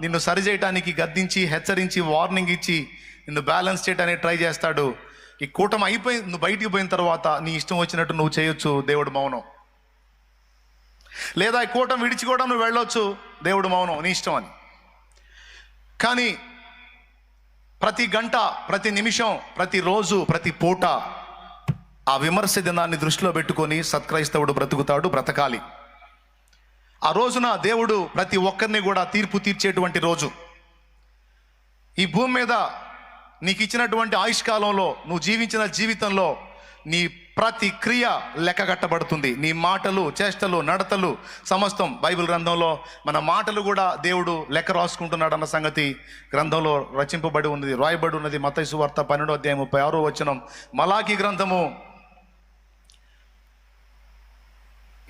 నిన్ను సరిచేయటానికి గద్దించి, హెచ్చరించి, వార్నింగ్ ఇచ్చి నిన్ను బ్యాలెన్స్ చేయడానికి ట్రై చేస్తాడు. ఈ కూటమి అయిపోయి నువ్వు బయటికి పోయిన తర్వాత నీ ఇష్టం వచ్చినట్టు నువ్వు చేయొచ్చు, దేవుడు మౌనం. లేదా ఈ కూటమి విడిచి కూడా నువ్వు వెళ్ళొచ్చు, దేవుడు మౌనం, నీ ఇష్టం అని. కానీ ప్రతి గంట, ప్రతి నిమిషం, ప్రతిరోజు, ప్రతి పూట ఆ విమర్శ దినాన్ని దృష్టిలో పెట్టుకొని సత్క్రైస్తవుడు బ్రతకాలి. ఆ రోజున దేవుడు ప్రతి ఒక్కరిని కూడా తీర్పు తీర్చేటువంటి రోజు. ఈ భూమి మీద నీకు ఇచ్చినటువంటి ఆయుష్కాలంలో నువ్వు జీవించిన జీవితంలో నీ ప్రతి క్రియ లెక్క కట్టబడుతుంది. నీ మాటలు, చేష్టలు, నడతలు సమస్తం బైబిల్ గ్రంథంలో మన మాటలు కూడా దేవుడు లెక్క రాసుకుంటున్నాడు అన్న సంగతి గ్రంథంలో రచింపబడి ఉన్నది, రాయబడి ఉన్నది. మత్తయి సువార్త 12:36 మలాకి గ్రంథము,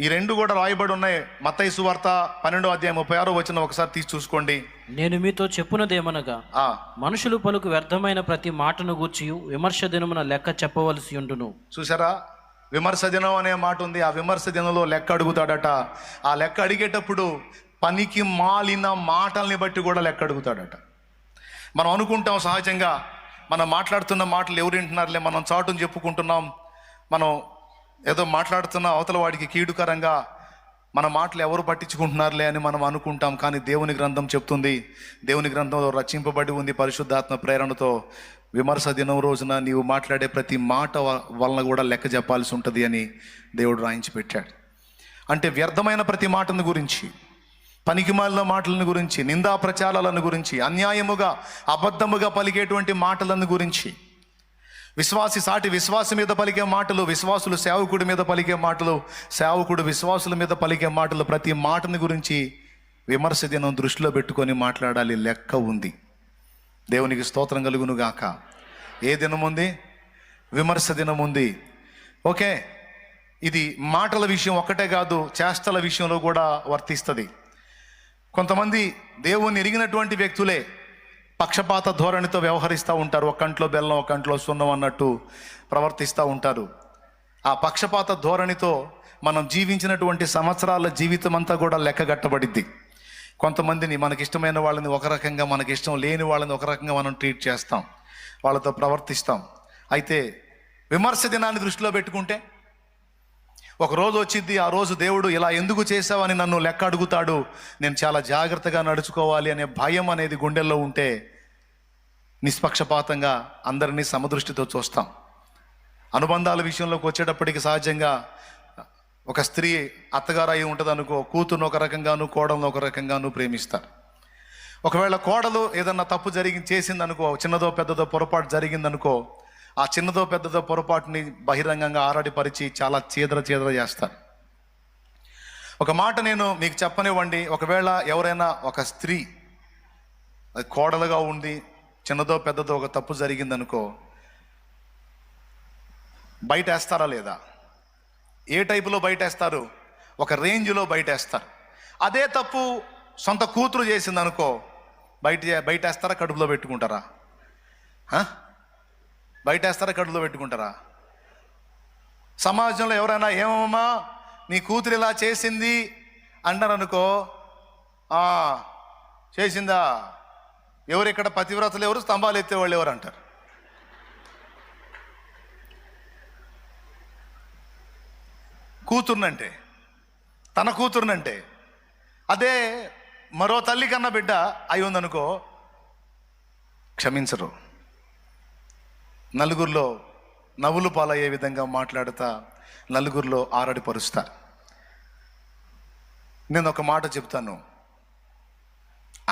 ఈ రెండు కూడా రాయబడి ఉన్నాయి. మత్తయి సువార్త 12:36 ఒకసారి తీసి చూసుకోండి. నేను మీతో చెప్పున్నదేమనగా, మనుషులు పలుకు వ్యర్థమైన ప్రతి మాటను గూర్చి విమర్శ దినమున లెక్క చెప్పవలసి ఉండును. చూసారా, విమర్శ దినం అనే మాట ఉంది. ఆ విమర్శ దినంలో లెక్క అడుగుతాడట. ఆ లెక్క అడిగేటప్పుడు పనికి మాలిన మాటల్ని బట్టి కూడా లెక్క అడుగుతాడట. మనం అనుకుంటాం సహజంగా, మనం మాట్లాడుతున్న మాటలు ఎవరు వింటున్నారులే, మనం చాటును చెప్పుకుంటున్నాం, మనం ఏదో మాట్లాడుతున్న అవతల వాడికి కీడుకరంగా మన మాటలు ఎవరు పట్టించుకుంటున్నారులే అని మనం అనుకుంటాం. కానీ దేవుని గ్రంథం చెప్తుంది, దేవుని గ్రంథంలో రచింపబడి ఉంది పరిశుద్ధాత్మ ప్రేరణతో, విమర్శ దినం రోజున నీవు మాట్లాడే ప్రతి మాట వలన కూడా లెక్క చెప్పాల్సి ఉంటుంది అని దేవుడు రాయించి పెట్టాడు. అంటే వ్యర్థమైన ప్రతి మాటను గురించి, పనికిమాలిన మాటలను గురించి, నిందా ప్రచారాలను గురించి, అన్యాయముగా అబద్ధముగా పలికేటువంటి మాటలను గురించి, విశ్వాసి సాటి విశ్వాసం మీద పలికే మాటలు, విశ్వాసులు సేవకుడి మీద పలికే మాటలు, సేవకుడు విశ్వాసుల మీద పలికే మాటలు, ప్రతి మాటని గురించి విమర్శ దినం దృష్టిలో పెట్టుకొని మాట్లాడాలి. లెక్క ఉంది. దేవునికి స్తోత్రం కలుగును గాక. ఏ దినం ఉంది? విమర్శ దినం ఉంది. ఓకే, ఇది మాటల విషయం ఒక్కటే కాదు, చేష్టల విషయంలో కూడా వర్తిస్తుంది. కొంతమంది దేవుణ్ణి ఎరిగినటువంటి వ్యక్తులే పక్షపాత ధోరణితో వ్యవహరిస్తూ ఉంటారు. ఒక కంట్లో బెల్లం, ఒక కంట్లో సున్నం అన్నట్టు ప్రవర్తిస్తూ ఉంటారు. ఆ పక్షపాత ధోరణితో మనం జీవించినటువంటి సంవత్సరాల జీవితం అంతా కూడా లెక్కగట్టబడిద్ది. కొంతమందిని, మనకిష్టమైన వాళ్ళని ఒక రకంగా, మనకిష్టం లేని వాళ్ళని ఒక రకంగా మనం ట్రీట్ చేస్తాం, వాళ్ళతో ప్రవర్తిస్తాం. అయితే విమర్శ దినాన్ని దృష్టిలో పెట్టుకుంటే ఒక రోజు వచ్చింది, ఆ రోజు దేవుడు ఇలా ఎందుకు చేసావని నన్ను లెక్క అడుగుతాడు, నేను చాలా జాగ్రత్తగా నడుచుకోవాలి అనే భయం అనేది గుండెల్లో ఉంటే నిష్పక్షపాతంగా అందరినీ సమదృష్టితో చూస్తాం. అనుబంధాల విషయంలోకి వచ్చేటప్పటికి సహజంగా ఒక స్త్రీ అత్తగారు అయి ఉంటుంది అనుకో, కూతురును ఒక రకంగాను, కోడలను ఒక రకంగాను ప్రేమిస్తారు. ఒకవేళ కోడలు ఏదన్నా తప్పు చేసిందనుకో, చిన్నదో పెద్దదో పొరపాటు జరిగిందనుకో, ఆ చిన్నదో పెద్దదో పొరపాటుని బహిరంగంగా ఆరాడిపరిచి చాలా చీదర చేస్తారు. ఒక మాట నేను మీకు చెప్పనివ్వండి, ఒకవేళ ఎవరైనా ఒక స్త్రీ కోడలుగా ఉండి చిన్నదో పెద్దదో ఒక తప్పు జరిగిందనుకో, బయటేస్తారా లేదా? ఏ టైపులో బయటేస్తారు? ఒక రేంజ్లో బయటేస్తారు. అదే తప్పు సొంత కూతురు చేసిందనుకో, బయటేస్తారా, కడుపులో పెట్టుకుంటారా? బయటేస్తారా, కడుపులో పెట్టుకుంటారా? సమాజంలో ఎవరైనా ఏమమ్మా నీ కూతురు ఇలా చేసింది అన్నారనుకో, చేసిందా, ఎవరు ఇక్కడ పతివ్రతలు ఎవరు, స్తంభాలు ఎత్తేవాళ్ళు ఎవరు అంటారు. కూతుర్నంటే, తన కూతుర్నంటే. అదే మరో తల్లి కన్న బిడ్డ అయి ఉందనుకో, క్షమించరు. నలుగురిలో నవ్వులు పాలయ్యే విధంగా మాట్లాడుతా నలుగురిలో ఆరడిపరుస్తారు. నేను ఒక మాట చెప్తాను,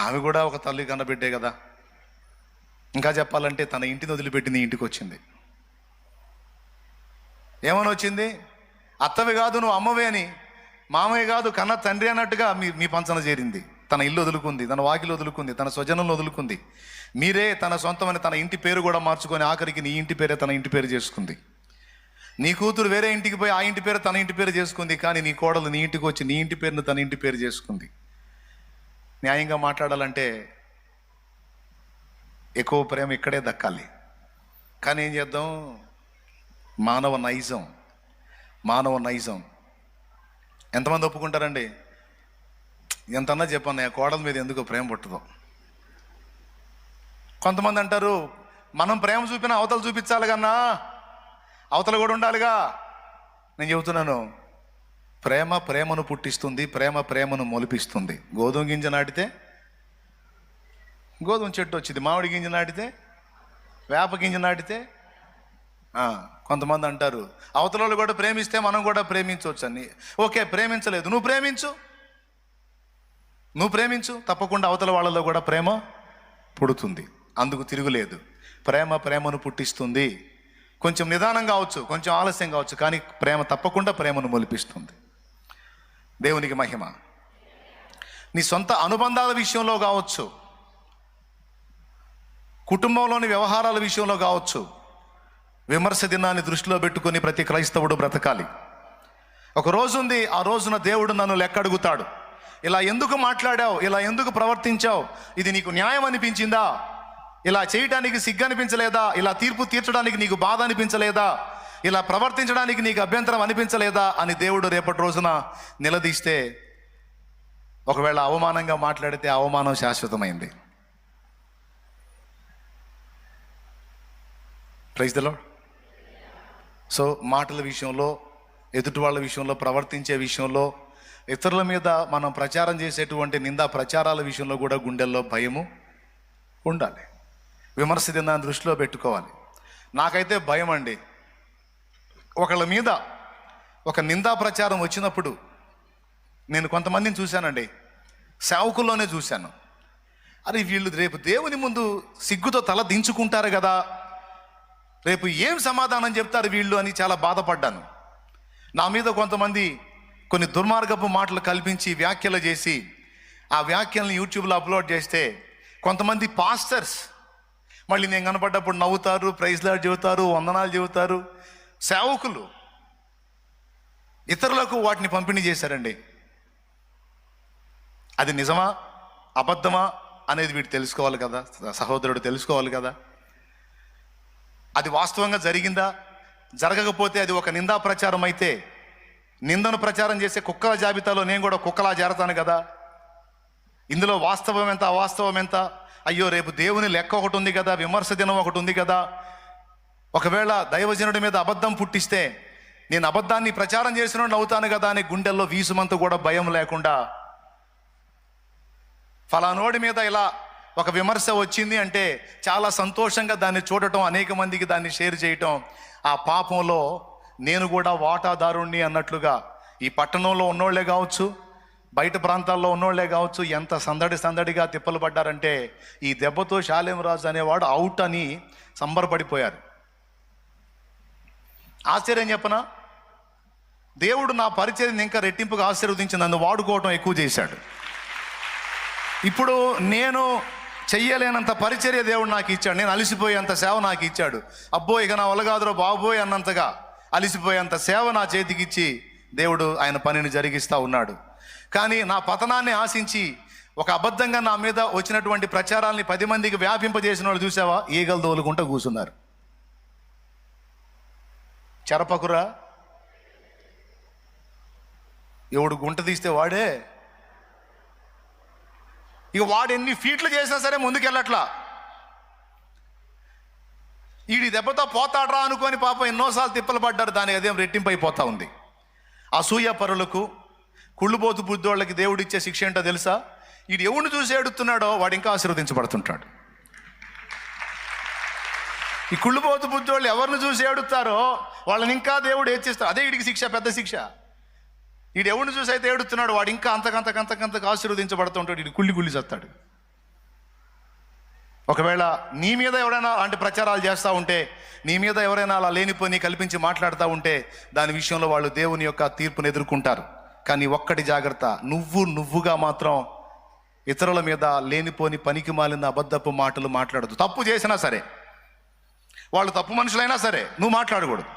ఆమె కూడా ఒక తల్లి కన్న బిడ్డే కదా. ఇంకా చెప్పాలంటే తన ఇంటిని వదిలిపెట్టి నీ ఇంటికి వచ్చింది. ఏమని వచ్చింది? అత్తవి కాదు నువ్వు అమ్మవే అని, మామయ్య కాదు కన్న తండ్రి అన్నట్టుగా మీ పంచన చేరింది. తన ఇల్లు వదులుకుంది, తన వాకిలు వదులుకుంది, తన స్వజనంలో వదులుకుంది. మీరే తన సొంతమని తన ఇంటి పేరు కూడా మార్చుకొని ఆఖరికి నీ ఇంటి పేరే తన ఇంటి పేరు చేసుకుంది. నీ కూతురు వేరే ఇంటికి పోయి ఆ ఇంటి పేరు తన ఇంటి పేరు చేసుకుంది. కానీ నీ కోడలు నీ ఇంటికి వచ్చి నీ ఇంటి పేరును తన ఇంటి పేరు చేసుకుంది. న్యాయంగా మాట్లాడాలంటే ఎక్కువ ప్రేమ ఇక్కడే దక్కాలి. కానీ ఏం చేద్దాం, మానవ నైజం. ఎంతమంది ఒప్పుకుంటారండి? ఎంతన్నా చెప్పాను, ఆ కోడల మీద ఎందుకో ప్రేమ పుట్టదు. కొంతమంది అంటారు, మనం ప్రేమ చూపినా అవతల చూపించాలి కన్నా, అవతల కూడా ఉండాలిగా. నేను చెబుతున్నాను, ప్రేమను పుట్టిస్తుంది, ప్రేమను మొలిపిస్తుంది. గోధుమ గింజ నాటితే గోధుమ చెట్టు వచ్చింది, మామిడి గింజ నాటితే వేప గింజ నాటితే. కొంతమంది అంటారు, అవతల వాళ్ళు కూడా ప్రేమిస్తే మనం కూడా ప్రేమించవచ్చు అని. ఓకే, ప్రేమించలేదు, నువ్వు ప్రేమించు, తప్పకుండా అవతల వాళ్ళలో కూడా ప్రేమ పుడుతుంది. అందుకు తిరుగులేదు. ప్రేమను పుట్టిస్తుంది. కొంచెం నిదానం కావచ్చు, కొంచెం ఆలస్యం కావచ్చు, కానీ ప్రేమ తప్పకుండా ప్రేమను మొలిపిస్తుంది. దేవునికి మహిమ. నీ సొంత అనుబంధాల విషయంలో కావచ్చు, కుటుంబంలోని వ్యవహారాల విషయంలో కావచ్చు, విమర్శ దినాన్ని దృష్టిలో పెట్టుకొని ప్రతి క్రైస్తవుడు బ్రతకాలి. ఒక రోజు ఉంది, ఆ రోజున దేవుడు నన్ను లెక్క అడుగుతాడు. ఇలా ఎందుకు మాట్లాడావు, ఇలా ఎందుకు ప్రవర్తించావు, ఇది నీకు న్యాయం అనిపించిందా, ఇలా చేయడానికి సిగ్గు అనిపించలేదా, ఇలా తీర్పు తీర్చడానికి నీకు బాధ అనిపించలేదా, ఇలా ప్రవర్తించడానికి నీకు అభ్యంతరం అనిపించలేదా అని దేవుడు రేపటి రోజున నిలదీస్తే, ఒకవేళ అవమానంగా మాట్లాడితే అవమానం శాశ్వతమైంది. Praise the Lord. సో మాటల విషయంలో, ఎదుటి వాళ్ళ విషయంలో, ప్రవర్తించే విషయంలో, ఇతరుల మీద మనం ప్రచారం చేసేటువంటి నిందా ప్రచారాల విషయంలో కూడా గుండెల్లో భయము ఉండాలి. విమర్శ దినాన్ని దృష్టిలో పెట్టుకోవాలి. నాకైతే భయం అండి, ఒకళ్ళ మీద ఒక నిందా ప్రచారం వచ్చినప్పుడు. నేను కొంతమందిని చూశానండి, సేవకుల్లోనే చూశాను. అరే వీళ్ళు రేపు దేవుని ముందు సిగ్గుతో తల దించుకుంటారు కదా, రేపు ఏం సమాధానం చెప్తారు వీళ్ళు అని చాలా బాధపడ్డాను. నా మీద కొంతమంది కొన్ని దుర్మార్గపు మాటలు కల్పించి వ్యాఖ్యలు చేసి ఆ వ్యాఖ్యలను యూట్యూబ్లో అప్లోడ్ చేస్తే, కొంతమంది పాస్టర్స్ మళ్ళీ నేను కనపడ్డప్పుడు నవ్వుతారు, ప్రైజ్ లార్డ్ చెబుతారు, వందనాలు చెబుతారు. సేవకులు ఇతరులకు వాటిని పంపిణీ చేశారండి. అది నిజమా అబద్ధమా అనేది వీడు తెలుసుకోవాలి కదా, సహోదరుడు తెలుసుకోవాలి కదా. అది వాస్తవంగా జరిగిందా, జరగకపోతే అది ఒక నిందా ప్రచారం అయితే, నిందను ప్రచారం చేసే కుక్కల జాబితాలో నేను కూడా కుక్కలా చేరతాను కదా. ఇందులో వాస్తవం ఎంత అవాస్తవం ఎంత? అయ్యో రేపు దేవుని లెక్క ఒకటి ఉంది కదా, విమర్శ దినం ఒకటి ఉంది కదా. ఒకవేళ దైవజనుడి మీద అబద్ధం పుట్టిస్తే నేను అబద్ధాన్ని ప్రచారం చేసిన అవుతాను కదా అని గుండెల్లో వీసుమంతా కూడా భయం లేకుండా, ఫలానోడి మీద ఇలా ఒక విమర్శ వచ్చింది అంటే చాలా సంతోషంగా దాన్ని చూడటం, అనేక మందికి దాన్ని షేర్ చేయటం, ఆ పాపంలో నేను కూడా వాటాదారుణ్ణి అన్నట్లుగా ఈ పట్టణంలో ఉన్నోళ్లే కావచ్చు, బయట ప్రాంతాల్లో ఉన్నోళ్లే కావచ్చు, ఎంత సందడిగా తిప్పలు పడ్డారంటే ఈ దెబ్బతో షాలేం రాజు అనేవాడు అవుట్ అని సంబరపడిపోయారు. ఆశ్చర్యం చెప్పనా, దేవుడు నా పరిచర్యని ఇంకా రెట్టింపుగా ఆశీర్వదించి నన్ను వాడుకోవటం ఎక్కువ చేశాడు. ఇప్పుడు నేను చెయ్యలేనంత పరిచర్య దేవుడు నాకు ఇచ్చాడు, నేను అలిసిపోయేంత సేవ నాకు ఇచ్చాడు. అబ్బో ఇక నా వల్ల కాదురో బాబోయ్ అన్నంతగా అలిసిపోయేంత సేవ నా చేతికి ఇచ్చి దేవుడు ఆయన పనిని జరిగిస్తూ ఉన్నాడు. కానీ నా పతనాన్ని ఆశించి ఒక అబద్ధంగా నా మీద వచ్చినటువంటి ప్రచారాల్ని 10 మందికి వ్యాపింపజేసిన వాళ్ళు చూసావా, ఈగలు తోలుకుంటూ కూర్చున్నారు. చెరపకురా, ఎవడు గుంట తీస్తే వాడే. ఇక వాడు ఎన్ని ఫీట్లు చేసినా సరే ముందుకెళ్ళట్లా. ఈడి దెబ్బతో పోతాడ్రా అనుకొని పాపం ఎన్నోసార్లు తిప్పలు పడ్డారు, దానికి అదేం రెట్టింపు అయిపోతా ఉంది. అసూయ పరులకు, కుళ్ళుబోతు బుద్ధోళ్ళకి దేవుడు ఇచ్చే శిక్ష ఏంటో తెలుసా? వీడు ఎవరిని చూసి ఏడుతున్నాడో వాడు ఇంకా ఆశీర్వదించబడుతుంటాడు. ఈ కుళ్ళుబోతు బుద్ధోళ్ళు ఎవరిని చూసి ఏడుతారో వాళ్ళని ఇంకా దేవుడు హెచ్చిస్తాడు. అదే వీడికి శిక్ష, పెద్ద శిక్ష. వీడు ఎవరిని చూసి అయితే ఏడుతున్నాడు వాడు ఇంకా అంతకంతకు ఆశీర్వదించబడుతుంటాడు. వీడు కుళ్ళి చస్తాడు. ఒకవేళ నీ మీద ఎవరైనా అలాంటి ప్రచారాలు చేస్తూ ఉంటే, నీ మీద ఎవరైనా అలా లేనిపోని కల్పించి మాట్లాడుతూ ఉంటే, దాని విషయంలో వాళ్ళు దేవుని యొక్క తీర్పును ఎదుర్కొంటారు. కానీ ఒక్కటి జాగ్రత్త, నువ్వుగా మాత్రం ఇతరుల మీద లేనిపోని పనికి మాలిన అబద్ధపు మాటలు మాట్లాడదు. తప్పు చేసినా సరే, వాళ్ళు తప్పు మనుషులైనా సరే నువ్వు మాట్లాడకూడదు.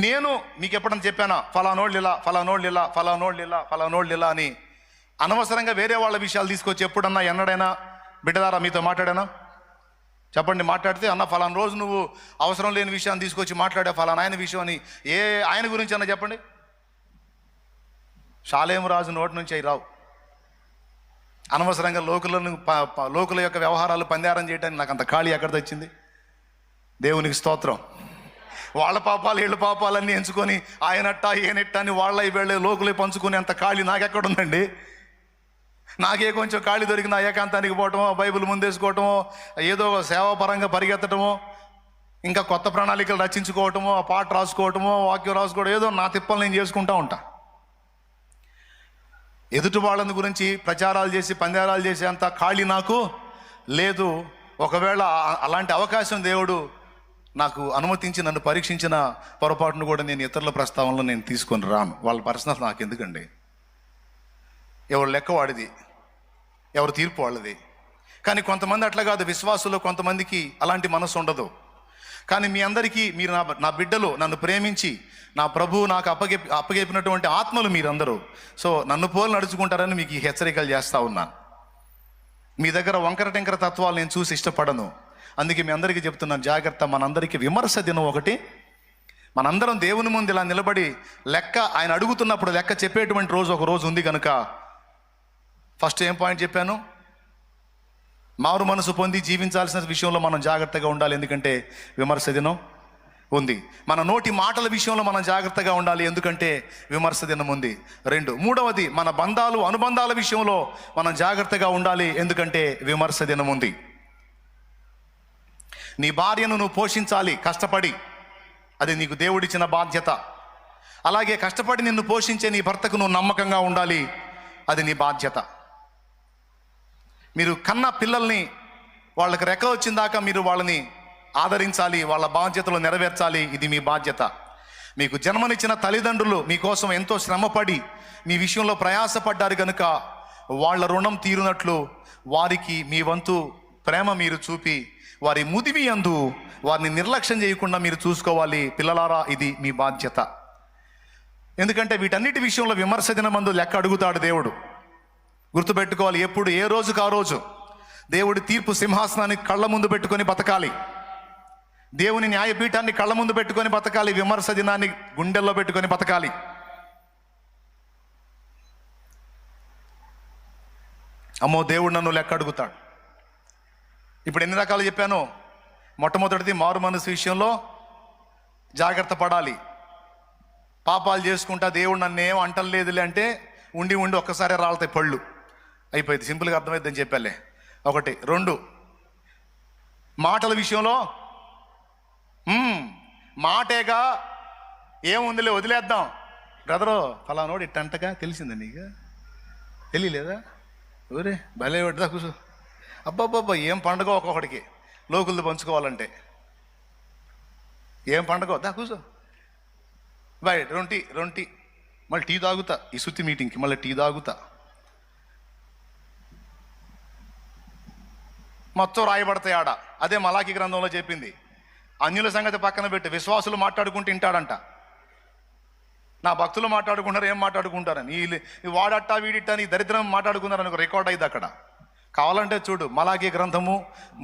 నేను మీకు ఎప్పుడన్నా చెప్పానా ఫలానోళ్ళు ఇలా అని అనవసరంగా వేరే వాళ్ళ విషయాలు తీసుకొచ్చి ఎప్పుడన్నా ఎన్నడైనా బిడ్డదారా మీతో మాట్లాడానా? చెప్పండి. మాట్లాడితే అన్న ఫలానా రోజు నువ్వు అవసరం లేని విషయాన్ని తీసుకొచ్చి మాట్లాడా ఫలానా ఆయన విషయం అని ఏ ఆయన గురించి అన్న చెప్పండి. షాలేము రాజు నోటి నుంచి అవి రావు. అనవసరంగా లోకుల యొక్క వ్యవహారాలు పందారం చేయడానికి నాకు అంత ఖాళీ ఎక్కడ తెచ్చింది? దేవునికి స్తోత్రం. వాళ్ళ పాపాలు వీళ్ళ పాపాలన్నీ ఎంచుకొని ఆయనట్ట ఈయనట్ట అని వాళ్ళ వీళ్ళ లోకులే పంచుకునే అంత ఖాళీ నాకెక్కడుందండి? నాకే కొంచెం ఖాళీ దొరికిన ఏకాంతానికి పోవటమో, బైబిల్ ముందేసుకోవటమో, ఏదో సేవాపరంగా పరిగెత్తటమో, ఇంకా కొత్త ప్రణాళికలు రచించుకోవటమో, ఆ పాట రాసుకోవటమో, వాక్యం రాసుకోవడం, ఏదో నా తిప్పలు నేను చేసుకుంటా ఉంటా. ఎదుటి వాళ్ళని గురించి ప్రచారాలు చేసి పందేరాలు చేసే అంత ఖాళీ నాకు లేదు. ఒకవేళ అలాంటి అవకాశం దేవుడు నాకు అనుమతించి నన్ను పరీక్షించిన పొరపాటును కూడా నేను ఇతరుల ప్రస్తావనలో నేను తీసుకొని రాను. వాళ్ళ పర్సనల్ నాకు ఎందుకండి? ఎవరు లెక్క వాడిది, ఎవరు తీర్పు వాళ్ళది. కానీ కొంతమంది అట్లా కాదు. విశ్వాసులు కొంతమందికి అలాంటి మనసు ఉండదు. కానీ మీ అందరికీ, మీరు నా బిడ్డలు, నన్ను ప్రేమించి నా ప్రభువు నాకు అప్పగెప్పినటువంటి ఆత్మలు మీరందరూ. సో నన్ను పోలు నడుచుకుంటారని మీకు ఈ హెచ్చరికలు చేస్తూ ఉన్నాను. మీ దగ్గర వంకర టెంకర తత్వాలు నేను చూసి ఇష్టపడను. అందుకే మీ అందరికీ చెప్తున్నాను, జాగ్రత్త. మనందరికీ విమర్శ దినం ఒకటి. మనందరం దేవుని ముందు ఇలా నిలబడి లెక్క ఆయన అడుగుతున్నప్పుడు లెక్క చెప్పేటువంటి రోజు ఒక రోజు ఉంది కనుక ఫస్ట్ ఏం పాయింట్ చెప్పాను? మారు మనసు పొంది జీవించాల్సిన విషయంలో మనం జాగ్రత్తగా ఉండాలి. ఎందుకంటే విమర్శ దినం ఉంది. మన నోటి మాటల విషయంలో మనం జాగ్రత్తగా ఉండాలి. ఎందుకంటే విమర్శ దినం ఉంది. మూడవది, మన బంధాలు అనుబంధాల విషయంలో మనం జాగ్రత్తగా ఉండాలి. ఎందుకంటే విమర్శ దినం ఉంది. నీ భార్యను నువ్వు పోషించాలి కష్టపడి, అది నీకు దేవుడిచ్చిన బాధ్యత. అలాగే కష్టపడి నిన్ను పోషించే నీ భర్తకు నువ్వు నమ్మకంగా ఉండాలి, అది నీ బాధ్యత. మీరు కన్న పిల్లల్ని వాళ్ళకి రెక్క వచ్చిన దాకా మీరు వాళ్ళని ఆదరించాలి, వాళ్ళ బాధ్యతలు నెరవేర్చాలి, ఇది మీ బాధ్యత. మీకు జన్మనిచ్చిన తల్లిదండ్రులు మీకోసం ఎంతో శ్రమపడి మీ విషయంలో ప్రయాసపడ్డారు కనుక వాళ్ళ రుణం తీరునట్లు వారికి మీ వంతు ప్రేమ మీరు చూపి వారి ముదిమి యందు వారిని నిర్లక్ష్యం చేయకుండా మీరు చూసుకోవాలి. పిల్లలారా, ఇది మీ బాధ్యత. ఎందుకంటే వీటన్నిటి విషయంలో విమర్శ దినమందు లెక్క అడుగుతాడు దేవుడు. గుర్తుపెట్టుకోవాలి, ఎప్పుడు ఏ రోజుకు ఆ రోజు దేవుడి తీర్పు సింహాసనాన్ని కళ్ళ ముందు పెట్టుకొని బతకాలి. దేవుని న్యాయపీఠాన్ని కళ్ళ ముందు పెట్టుకొని బతకాలి. విమర్శ దినాన్ని గుండెల్లో పెట్టుకొని బతకాలి. అమ్మో, దేవుడు నన్ను లెక్క అడుగుతాడు. ఇప్పుడు ఎన్ని రకాలు చెప్పాను? మొట్టమొదటిది, మారు మనసు విషయంలో జాగ్రత్త పడాలి. పాపాలు చేసుకుంటా దేవుడు నన్ను ఏం అంటలేదులే అంటే ఉండి ఒక్కసారి రాలుతాయి పళ్ళు, అయిపోయింది. సింపుల్గా అర్థమైందని చెప్పాలే. 1. 2, మాటల విషయంలో మాటేగా ఏముందిలే వదిలేద్దాం. బ్రదరు ఫలానోడు ఇట్టంటగా తెలిసిందా నీకు? తెలియలేదా? ఊరే భలే పడ్డా కూర్చో. అబ్బాబ్బా, ఏం పండుగ ఒక్కొక్కడికి లోకులది పంచుకోవాలంటే. ఏం పండుగ? దా కూర్చో. బాయ్ 2 టీ మళ్ళీ టీ తాగుతా. ఈ సుత్తి మీటింగ్కి మళ్ళీ టీ తాగుతా. మొత్తం రాయబడతాయి ఆడ. అదే మలాకి గ్రంథంలో చెప్పింది. అన్యుల సంగతి పక్కన పెట్టి విశ్వాసులు మాట్లాడుకుంటూ వింటాడంట. నా భక్తులు మాట్లాడుకుంటారు, ఏం మాట్లాడుకుంటారని, వాడట్టా వీడిట్టా నీ దరిద్రం మాట్లాడుకున్నారని ఒక రికార్డ్ అయింది అక్కడ. కావాలంటే చూడు, మలాకి గ్రంథము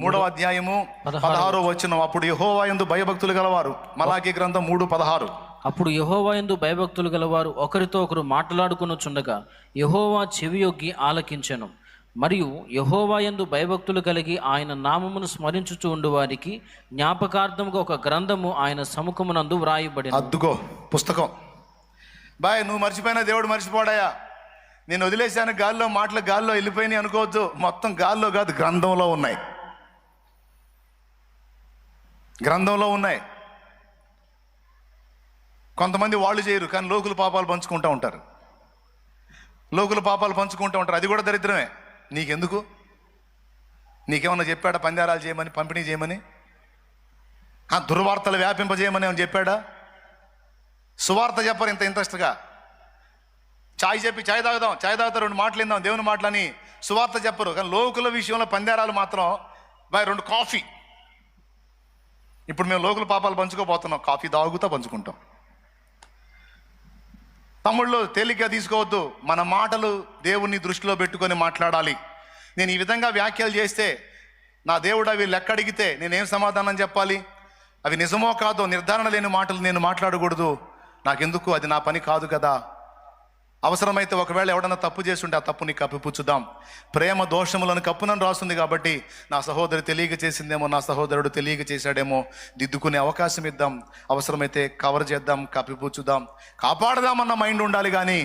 3వ అధ్యాయము 16వ వచనం. అప్పుడు యెహోవా యందు భయభక్తులు గలవారు. మలాకి గ్రంథం 3:16. అప్పుడు యెహోవా యందు భయభక్తులు గలవారు ఒకరితో ఒకరు మాట్లాడుకొనుచుండగా యెహోవా చెవియొగ్గి ఆలకించెను. మరియు యెహోవా యందు భయభక్తులు కలిగి ఆయన నామమును స్మరించుచు ఉండు వారికి జ్ఞాపకార్థముగా ఒక గ్రంథము ఆయన సముఖమునందు వ్రాయబడింది. అద్దుగో పుస్తకం. బాయ్ నువ్వు మర్చిపోయినా దేవుడు మర్చిపోడాయా, నేను వదిలేశాను గాల్లో, మాటలు గాల్లో వెళ్ళిపోయినాయి అనుకోవద్దు. మొత్తం గాల్లో కాదు, గ్రంథంలో ఉన్నాయి, గ్రంథంలో ఉన్నాయి. కొంతమంది వాళ్ళు చేయరు, కానీ లోకుల పాపాలు పంచుకుంటూ ఉంటారు, లోకుల పాపాలు పంచుకుంటూ ఉంటారు. అది కూడా దరిద్రమే. నీకెందుకు? నీకేమన్నా చెప్పాడా పందారాలు చేయమని, పంపిణీ చేయమని, దుర్వార్తలు వ్యాపింపజేయమని ఏమని చెప్పాడా? సువార్త చెప్పరు ఇంత ఇంట్రెస్ట్గా. చాయ్ చెప్పి చాయ్ తాగుతా 2 మాటలు విందాం దేవుని మాటలని సువార్త చెప్పరు. కానీ లోకుల విషయంలో పందేరాలు మాత్రం బాయ్ 2 కాఫీ. ఇప్పుడు మేము లోకుల పాపాలు పంచుకోబోతున్నాం, కాఫీ తాగుతా పంచుకుంటాం. తమ్ముళ్ళు తేలిగ్గా తీసుకోవద్దు. మన మాటలు దేవుణ్ణి దృష్టిలో పెట్టుకొని మాట్లాడాలి. నేను ఈ విధంగా వ్యాఖ్యలు చేస్తే నా దేవుడు అవి లెక్కడిగితే నేనేం సమాధానం చెప్పాలి? అవి నిజమో కాదో నిర్ధారణ లేని మాటలు నేను మాట్లాడకూడదు. నాకెందుకు? అది నా పని కాదు కదా. అవసరమైతే ఒకవేళ ఎవడన్నా తప్పు చేస్తుంటే ఆ తప్పుని కప్పిపుచ్చుదాం. ప్రేమ దోషములను కప్పునని రాస్తుంది కాబట్టి నా సహోదరు తెలియక చేసిందేమో, నా సహోదరుడు తెలియక చేశాడేమో, దిద్దుకునే అవకాశం ఇద్దాం. అవసరమైతే కవర్ చేద్దాం, కప్పిపుచ్చుదాం, కాపాడదామన్న మైండ్ ఉండాలి. కానీ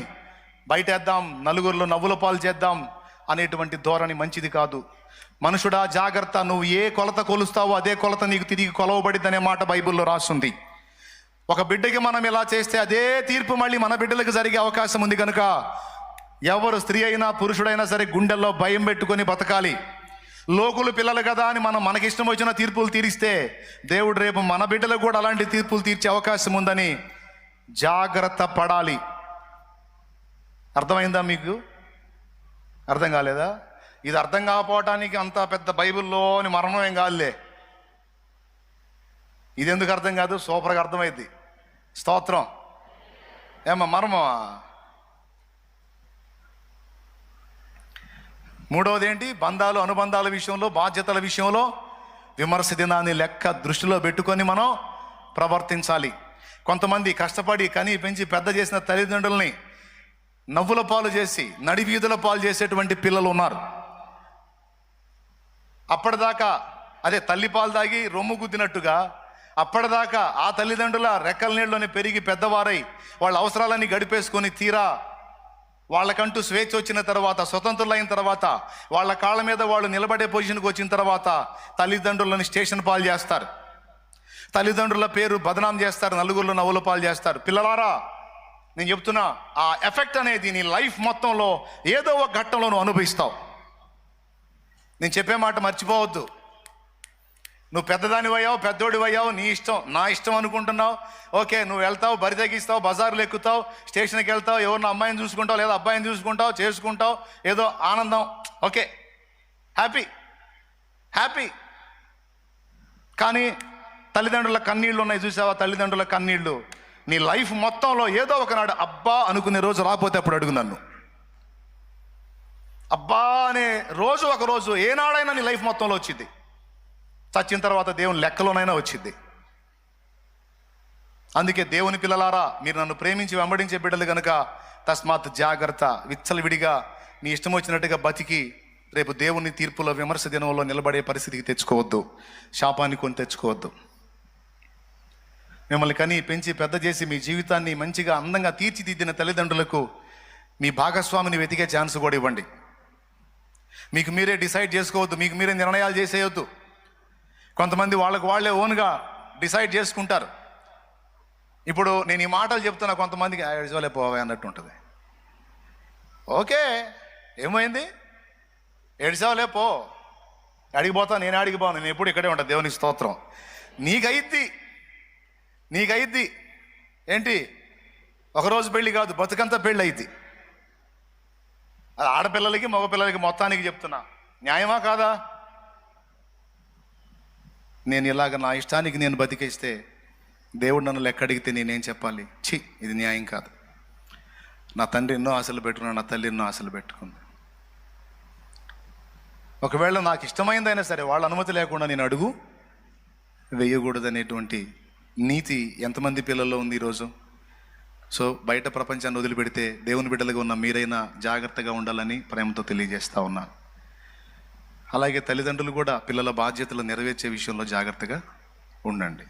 బయటేద్దాం, నలుగురిలో నవ్వుల పాలు చేద్దాం అనేటువంటి ధోరణి మంచిది కాదు. మనుషుడా జాగ్రత్త, నువ్వు ఏ కొలత కొలుస్తావో అదే కొలత నీకు తిరిగి కొలవబడిద్ది అనే మాట బైబిల్లో రాస్తుంది. ఒక బిడ్డకి మనం ఇలా చేస్తే అదే తీర్పు మళ్ళీ మన బిడ్డలకు జరిగే అవకాశం ఉంది. కనుక ఎవరు స్త్రీ అయినా పురుషుడైనా సరే గుండెల్లో భయం పెట్టుకొని బతకాలి. లోకులు పిల్లలు కదా అని మనం మనకిష్టం వచ్చిన తీర్పులు తీరిస్తే దేవుడు రేపు మన బిడ్డలకు కూడా అలాంటి తీర్పులు తీర్చే అవకాశం ఉందని జాగ్రత్త పడాలి. అర్థమైందా మీకు? అర్థం కాలేదా? ఇది అర్థం కాకపోవటానికి అంత పెద్ద బైబిల్లోని మరణం ఏం కాదులే. ఇది ఎందుకు అర్థం కాదు? సూపర్గా అర్థమైంది. స్తోత్రం. ఏమో మర్మమా? మూడవది ఏంటి? బంధాలు, అనుబంధాల విషయంలో, బాధ్యతల విషయంలో విమర్శ దినాన్ని లెక్క దృష్టిలో పెట్టుకొని మనం ప్రవర్తించాలి. కొంతమంది కష్టపడి కని పెంచి పెద్ద చేసిన తల్లిదండ్రుల్ని నవ్వుల పాలు చేసి నడివీధుల పాలు చేసేటువంటి పిల్లలు ఉన్నారు. అప్పటిదాకా అదే తల్లి పాలు తాగి రొమ్ము గుద్దినట్టుగా అప్పటిదాకా ఆ తల్లిదండ్రుల రెక్కల నీళ్ళలోనే పెరిగి పెద్దవారై వాళ్ళ అవసరాలన్నీ గడిపేసుకొని తీరా వాళ్ళకంటూ స్వేచ్ఛ వచ్చిన తర్వాత, స్వతంత్రులైన తర్వాత, వాళ్ళ కాళ్ళ మీద వాళ్ళు నిలబడే పొజిషన్కి వచ్చిన తర్వాత తల్లిదండ్రులను స్టేషన్ పాలు చేస్తారు, తల్లిదండ్రుల పేరు బదనాం చేస్తారు, నలుగురిలో నవ్వుల పాలు చేస్తారు. పిల్లలారా నేను చెప్తున్నా, ఆ ఎఫెక్ట్ అనేది నీ లైఫ్ మొత్తంలో ఏదో ఒక ఘట్టంలో నువ్వు అనుభవిస్తావు. నేను చెప్పే మాట మర్చిపోవద్దు. నువ్వు పెద్దదానివయ్యావు, పెద్దోడివయ్యావు, నీ ఇష్టం, నా ఇష్టం అనుకుంటున్నావు. ఓకే, నువ్వు వెళ్తావు, బరి తగ్గిస్తావు, బజార్లు ఎక్కుతావు, స్టేషన్కి వెళ్తావు, ఎవరిని అమ్మాయిని చూసుకుంటావు లేదా అబ్బాయిని చూసుకుంటావు, చేసుకుంటావు, ఏదో ఆనందం. Okay, happy happy. కానీ తల్లిదండ్రుల కన్నీళ్ళు ఉన్నాయి చూసావా? తల్లిదండ్రుల కన్నీళ్ళు నీ లైఫ్ మొత్తంలో ఏదో ఒకనాడు అబ్బా అనుకునే రోజు రాకపోతే అప్పుడు అడుగు నన్ను. అబ్బా అనే రోజు ఒక రోజు ఏనాడైనా నీ లైఫ్ మొత్తంలో వచ్చింది. చచ్చిన తర్వాత దేవుని లెక్కలోనైనా వచ్చింది. అందుకే దేవుని పిల్లలారా, మీరు నన్ను ప్రేమించి వెంబడించే బిడ్డలు కనుక తస్మాత్ జాగ్రత్త. విచ్చలవిడిగా నీ ఇష్టం వచ్చినట్టుగా బతికి రేపు దేవుని తీర్పులో విమర్శ దినంలో నిలబడే పరిస్థితికి తెచ్చుకోవద్దు, శాపాన్ని కొని తెచ్చుకోవద్దు. మిమ్మల్ని కని పెంచి పెద్ద చేసి మీ జీవితాన్ని మంచిగా అందంగా తీర్చిదిద్దిన తల్లిదండ్రులకు మీ భాగస్వామిని వెతికే ఛాన్స్ కూడా ఇవ్వండి. మీకు మీరే డిసైడ్ చేసుకోవద్దు, మీకు మీరే నిర్ణయాలు చేసేయొద్దు. కొంతమంది వాళ్ళకు వాళ్ళే ఓన్గా డిసైడ్ చేసుకుంటారు. ఇప్పుడు నేను ఈ మాటలు చెప్తున్నా, కొంతమందికి ఏడ్చోలే పోవే అన్నట్టు ఉంటుంది. ఓకే, ఏమైంది? ఏడ్చావులే పో, అడిగిపోతా, నేను అడిగిపోను, నేను ఎప్పుడు ఇక్కడే ఉంటాను. దేవునికి స్తోత్రం. నీకయిద్ది ఏంటి? ఒకరోజు పెళ్ళి కాదు, బతుకంతా పెళ్ళి అయింది. అది ఆడపిల్లలకి మగపిల్లలకి మొత్తానికి చెప్తున్నా. న్యాయమా కాదా? నేను ఇలాగ నా ఇష్టానికి నేను బతికేస్తే దేవుడు నన్ను లెక్క అడిగితే నేనేం చెప్పాలి? ఛీ, ఇది న్యాయం కాదు. నా తండ్రి ఎన్నో ఆశలు పెట్టుకున్నాడు, నా తల్లి ఎన్నో ఆశలు పెట్టుకుంది. ఒకవేళ నాకు ఇష్టమైందైనా సరే వాళ్ళ అనుమతి లేకుండా నేను అడుగు వేయకూడదు అనేటువంటి నీతి ఎంతమంది పిల్లల్లో ఉంది ఈరోజు? సో బయట ప్రపంచాన్ని వదిలిపెడితే దేవుని బిడ్డలుగా ఉన్న మీరైనా జాగ్రత్తగా ఉండాలని ప్రేమతో తెలియజేస్తా ఉన్నాను. అలాగే తల్లిదండ్రులు కూడా పిల్లల బాధ్యతలు నెరవేర్చే విషయంలో జాగ్రత్తగా ఉండండి.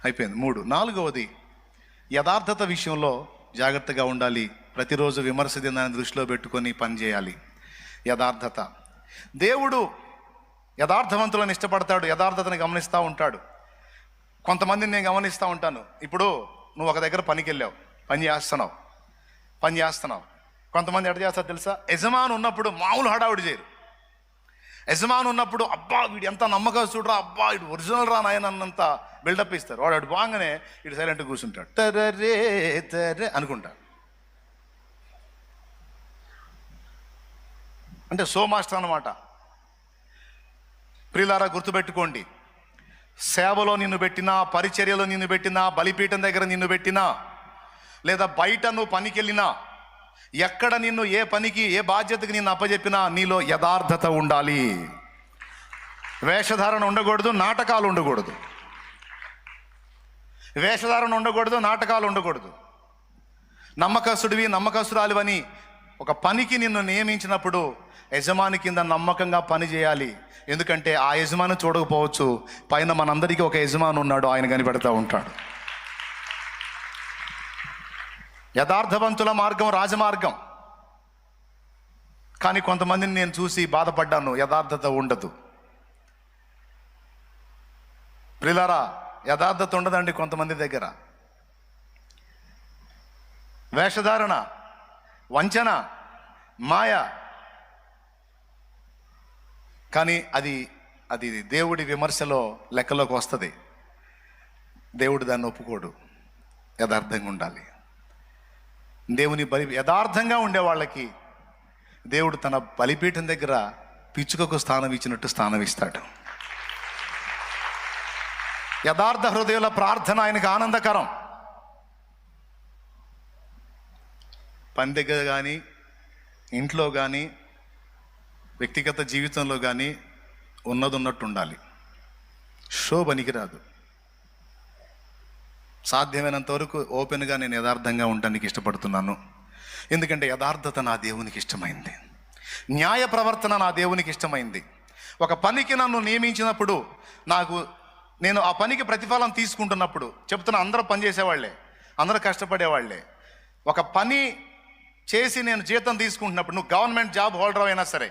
అయిపోయింది. 3. 4వది యథార్థత విషయంలో జాగ్రత్తగా ఉండాలి. ప్రతిరోజు విమర్శ దినాన్ని దృష్టిలో పెట్టుకొని పనిచేయాలి. యథార్థత. దేవుడు యథార్థవంతులను ఇష్టపడతాడు, యథార్థతను గమనిస్తూ ఉంటాడు. కొంతమందిని నేను గమనిస్తూ ఉంటాను. ఇప్పుడు నువ్వు ఒక దగ్గర పనికి వెళ్ళావు, పని చేస్తున్నావు. కొంతమంది ఎట్లా చేస్తారు తెలుసా? యజమాని ఉన్నప్పుడు మామూలు హడావుడి చేయరు. యజమాని ఉన్నప్పుడు అబ్బా వీడు ఎంత నమ్మకస్తుడురా, అబ్బా ఇటు ఒరిజినల్ రా నాయన అన్నంత బిల్డప్ ఇస్తారు. వాడు అటు బాగానే ఇటు సైలెంట్గా కూర్చుంటాడు, తరే తరే అనుకుంటాడు. అంటే సో మాస్టర్ అన్నమాట. ప్రియులారా, గుర్తుపెట్టుకోండి, సేవలో నిన్ను పెట్టినా, పరిచర్యలో నిన్ను పెట్టినా, బలిపీఠం దగ్గర నిన్ను పెట్టినా, లేదా బయట నువ్వు పనికి వెళ్ళినా, ఎక్కడ నిన్ను ఏ పనికి ఏ బాధ్యతకి నిన్ను అప్పచెప్పినా నీలో యథార్థత ఉండాలి. వేషధారణ ఉండకూడదు, నాటకాలు ఉండకూడదు. వేషధారణ ఉండకూడదు, నాటకాలు ఉండకూడదు. నమ్మకస్తుడివి, నమ్మకస్తురాలివని ఒక పనికి నిన్ను నియమించినప్పుడు యజమాని కింద నమ్మకంగా పని చేయాలి. ఎందుకంటే ఆ యజమాని చూడకపోవచ్చు, పైన మనందరికీ ఒక యజమాని ఉన్నాడు, ఆయన కనిపెడతా ఉంటాడు. యథార్థవంతుల మార్గం రాజమార్గం. కానీ కొంతమందిని నేను చూసి బాధపడ్డాను, యథార్థత ఉండదు. ప్రియులారా, యథార్థత ఉండదండి కొంతమంది దగ్గర. వేషధారణ, వంచన, మాయ. కానీ అది దేవుడి విమర్శలో లెక్కలోకి వస్తుంది. దేవుడు దాన్ని ఒప్పుకోడు. యథార్థంగా ఉండాలి. దేవుని యథార్థంగా ఉండే వాళ్ళకి దేవుడు తన బలిపీఠం దగ్గర పిచ్చుకకు స్థానం ఇచ్చినట్టు స్థానం ఇస్తాడు. యథార్థ హృదయాల ప్రార్థన ఆయనకు ఆనందకరం. పని దగ్గర కానీ, ఇంట్లో కానీ, వ్యక్తిగత జీవితంలో కానీ ఉన్నది ఉన్నట్టు ఉండాలి. షో పనికిరాదు. సాధ్యమైనంత వరకు ఓపెన్గా నేను యథార్థంగా ఉండడానికి ఇష్టపడుతున్నాను. ఎందుకంటే యథార్థత నా దేవునికి ఇష్టమైంది. న్యాయ ప్రవర్తన నా దేవునికి ఇష్టమైంది. ఒక పనికి నన్ను నియమించినప్పుడు నేను ఆ పనికి ప్రతిఫలం తీసుకుంటున్నప్పుడు, చెప్తున్నా, అందరూ పని చేసేవాళ్లే, అందరూ కష్టపడేవాళ్లే. ఒక పని చేసి నేను జీతం తీసుకుంటున్నప్పుడు, నువ్వు గవర్నమెంట్ జాబ్ హోల్డర్ అయినా సరే,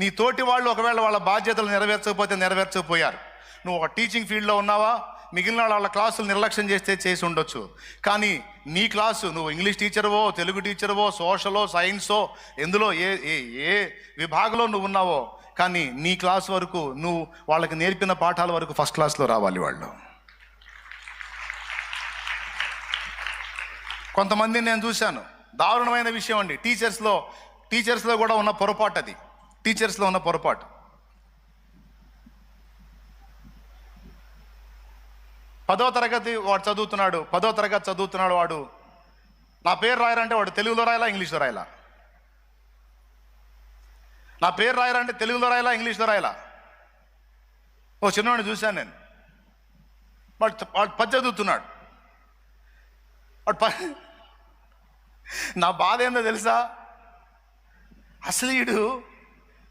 నీ తోటి వాళ్ళు ఒకవేళ వాళ్ళ బాధ్యతలు నెరవేర్చకపోయారు. నువ్వు ఒక టీచింగ్ ఫీల్డ్లో ఉన్నావా, మిగిలిన వాళ్ళ క్లాసులు నిర్లక్ష్యం చేసి ఉండొచ్చు. కానీ నీ క్లాసు, నువ్వు ఇంగ్లీష్ టీచర్వో, తెలుగు టీచర్వో, సోషలో, సైన్సో, ఎందులో ఏ విభాగంలో నువ్వు ఉన్నావో, కానీ నీ క్లాస్ వరకు నువ్వు వాళ్ళకి నేర్పిన పాఠాల వరకు ఫస్ట్ క్లాస్లో రావాలి వాళ్ళు. కొంతమందిని నేను చూశాను, దారుణమైన విషయం అండి. టీచర్స్లో కూడా ఉన్న పొరపాటు అది. టీచర్స్లో ఉన్న పొరపాటు. 10వ తరగతి వాడు చదువుతున్నాడు. 10వ తరగతి చదువుతున్నాడు వాడు. నా పేరు రాయాలంటే వాడు తెలుగులో రాయాలా, ఇంగ్లీష్లో రాయాలా? నా పేరు రాయాలంటే తెలుగులో రాయాలా, ఇంగ్లీష్లో రాయాలా? ఓ చిన్నవాడిని చూశాను నేను. వాడు 10 చదువుతున్నాడు. నా బాధ ఏందో తెలుసా? అసలు వీడు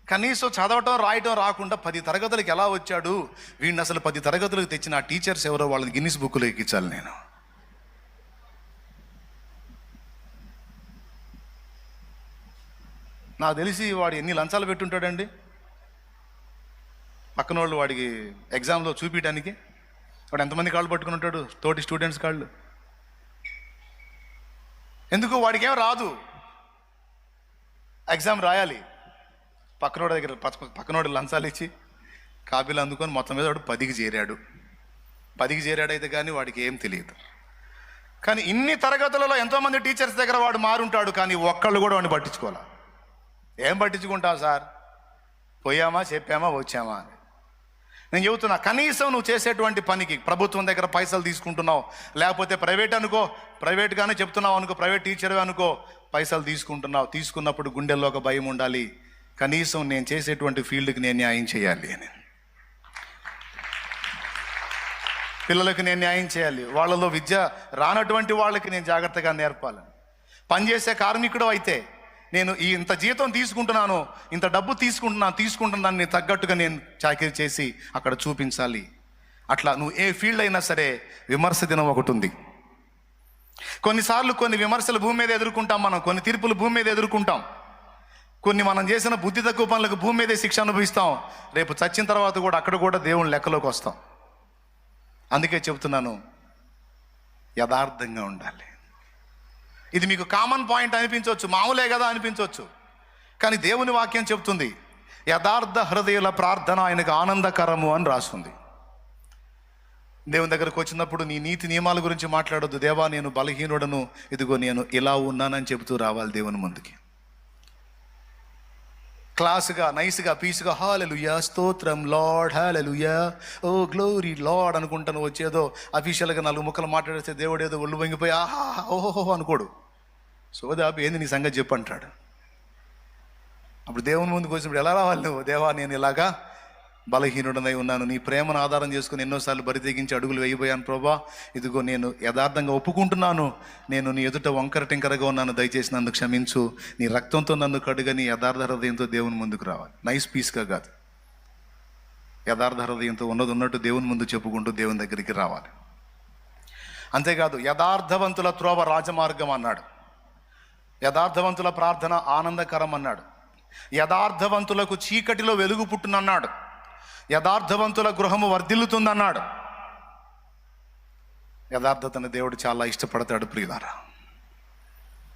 కనీసం చదవటం రాయటం రాకుండా 10 తరగతులకు ఎలా వచ్చాడు? వీడిని అసలు 10 తరగతులకు తెచ్చిన ఆ టీచర్స్ ఎవరో వాళ్ళని గిన్నిస్ బుక్లో ఎక్కించాలి నేను. నాకు తెలిసి వాడు ఎన్ని లంచాలు పెట్టుంటాడండి పక్కన వాళ్ళు వాడికి ఎగ్జామ్లో చూపించడానికి. వాడు ఎంతమంది కాళ్ళు పట్టుకుని ఉంటాడు, తోటి స్టూడెంట్స్ కాళ్ళు. ఎందుకు? వాడికి ఏం రాదు, ఎగ్జామ్ రాయాలి. పక్కనోడి దగ్గర పక్కనోడి లంచాలు ఇచ్చి కాపీలు అందుకొని మొత్తం మీద వాడు 10కి చేరాడు. 10కి చేరాడైతే కానీ వాడికి ఏం తెలియదు. కానీ ఇన్ని తరగతులలో ఎంతోమంది టీచర్స్ దగ్గర వాడు మారుంటాడు, కానీ ఒక్కళ్ళు కూడా వాడిని పట్టించుకోవాలి. ఏం పట్టించుకుంటావు సార్, పోయామా, చెప్పామా, వచ్చామా అని. నేను చెబుతున్నా, కనీసం నువ్వు చేసేటువంటి పనికి ప్రభుత్వం దగ్గర పైసలు తీసుకుంటున్నావు, లేకపోతే ప్రైవేట్ అనుకో, ప్రైవేట్గానే చెప్తున్నావు అనుకో, ప్రైవేట్ టీచర్ అనుకో, పైసలు తీసుకుంటున్నావు. తీసుకున్నప్పుడు గుండెల్లో ఒక భయం ఉండాలి, కనీసం నేను చేసేటువంటి ఫీల్డ్కి నేను న్యాయం చేయాలి అని. పిల్లలకు నేను న్యాయం చేయాలి, వాళ్ళలో విద్య రానటువంటి వాళ్ళకి నేను జాగ్రత్తగా నేర్పాలని. పనిచేసే కార్మికుడు అయితే నేను ఇంత జీతం తీసుకుంటున్నాను, ఇంత డబ్బు తీసుకుంటున్నాను తగ్గట్టుగా నేను చాకరీ చేసి అక్కడ చూపించాలి. అట్లా నువ్వు ఏ ఫీల్డ్ అయినా సరే విమర్శ దినం ఒకటి ఉంది. కొన్నిసార్లు కొన్ని విమర్శలు భూమి మీద ఎదుర్కొంటాం మనం, కొన్ని తీర్పులు భూమి మీద ఎదుర్కొంటాం, కొన్ని మనం చేసిన బుద్ధి తక్కువ పనులకు భూమి మీదే శిక్ష అనుభవిస్తాం. రేపు చచ్చిన తర్వాత కూడా అక్కడ కూడా దేవుని లెక్కలోకి వస్తాం. అందుకే చెబుతున్నాను, యథార్థంగా ఉండాలి. ఇది మీకు కామన్ పాయింట్ అనిపించవచ్చు, మామూలే కదా అనిపించవచ్చు, కానీ దేవుని వాక్యం చెబుతుంది యథార్థ హృదయుల ప్రార్థన ఆయనకు ఆనందకరము అని రాస్తుంది. దేవుని దగ్గరకు వచ్చినప్పుడు నీ నీతి నియమాల గురించి మాట్లాడొద్దు. దేవా నేను బలహీనుడను, ఇదిగో నేను ఇలా ఉన్నానని చెబుతూ రావాలి దేవుని ముందుకి. క్లాసుగా, నైస్గా, పీస్గా హల్లెలూయా స్తోత్రం లార్డ్, హల్లెలూయా ఓ గ్లోరీ లార్డ్ అనుకుంటాను వచ్చేదో అఫీషియల్గా 4 ముక్కలు మాట్లాడితే దేవుడు ఏదో ఒళ్ళు వంగిపోయి ఆహా ఓహోహో అనుకోడు. సోదాపు ఏంది నీ సంగతి చెప్పు అంటాడు. అప్పుడు దేవుని ముందుకు వచ్చినప్పుడు ఎలా రావాలి నువ్వు? దేవా నేను ఇలాగా బలహీనుడనై ఉన్నాను, నీ ప్రేమను ఆధారం చేసుకుని ఎన్నోసార్లు బరి తెగించి అడుగులు వేయబోయాను ప్రభా, ఇదిగో నేను యథార్థంగా ఒప్పుకుంటున్నాను, నేను నీ ఎదుట వంకర టింకరగా ఉన్నాను, దయచేసి నన్ను క్షమించు, నీ రక్తంతో నన్ను కడుగని యథార్థ హృదయంతో దేవుని ముందుకు రావాలి. నైస్ పీస్గా కాదు, యథార్థ హృదయంతో ఉన్నది ఉన్నట్టు దేవుని ముందు చెప్పుకుంటూ దేవుని దగ్గరికి రావాలి. అంతేకాదు యథార్థవంతుల త్రోవ రాజమార్గం అన్నాడు, యథార్థవంతుల ప్రార్థన ఆనందకరం అన్నాడు, యథార్థవంతులకు చీకటిలో వెలుగు పుట్టునన్నాడు, యథార్థవంతుల గృహము వర్ధిల్లుతుందన్నాడు. యథార్థతను దేవుడు చాలా ఇష్టపడతాడు. ప్రియులారా,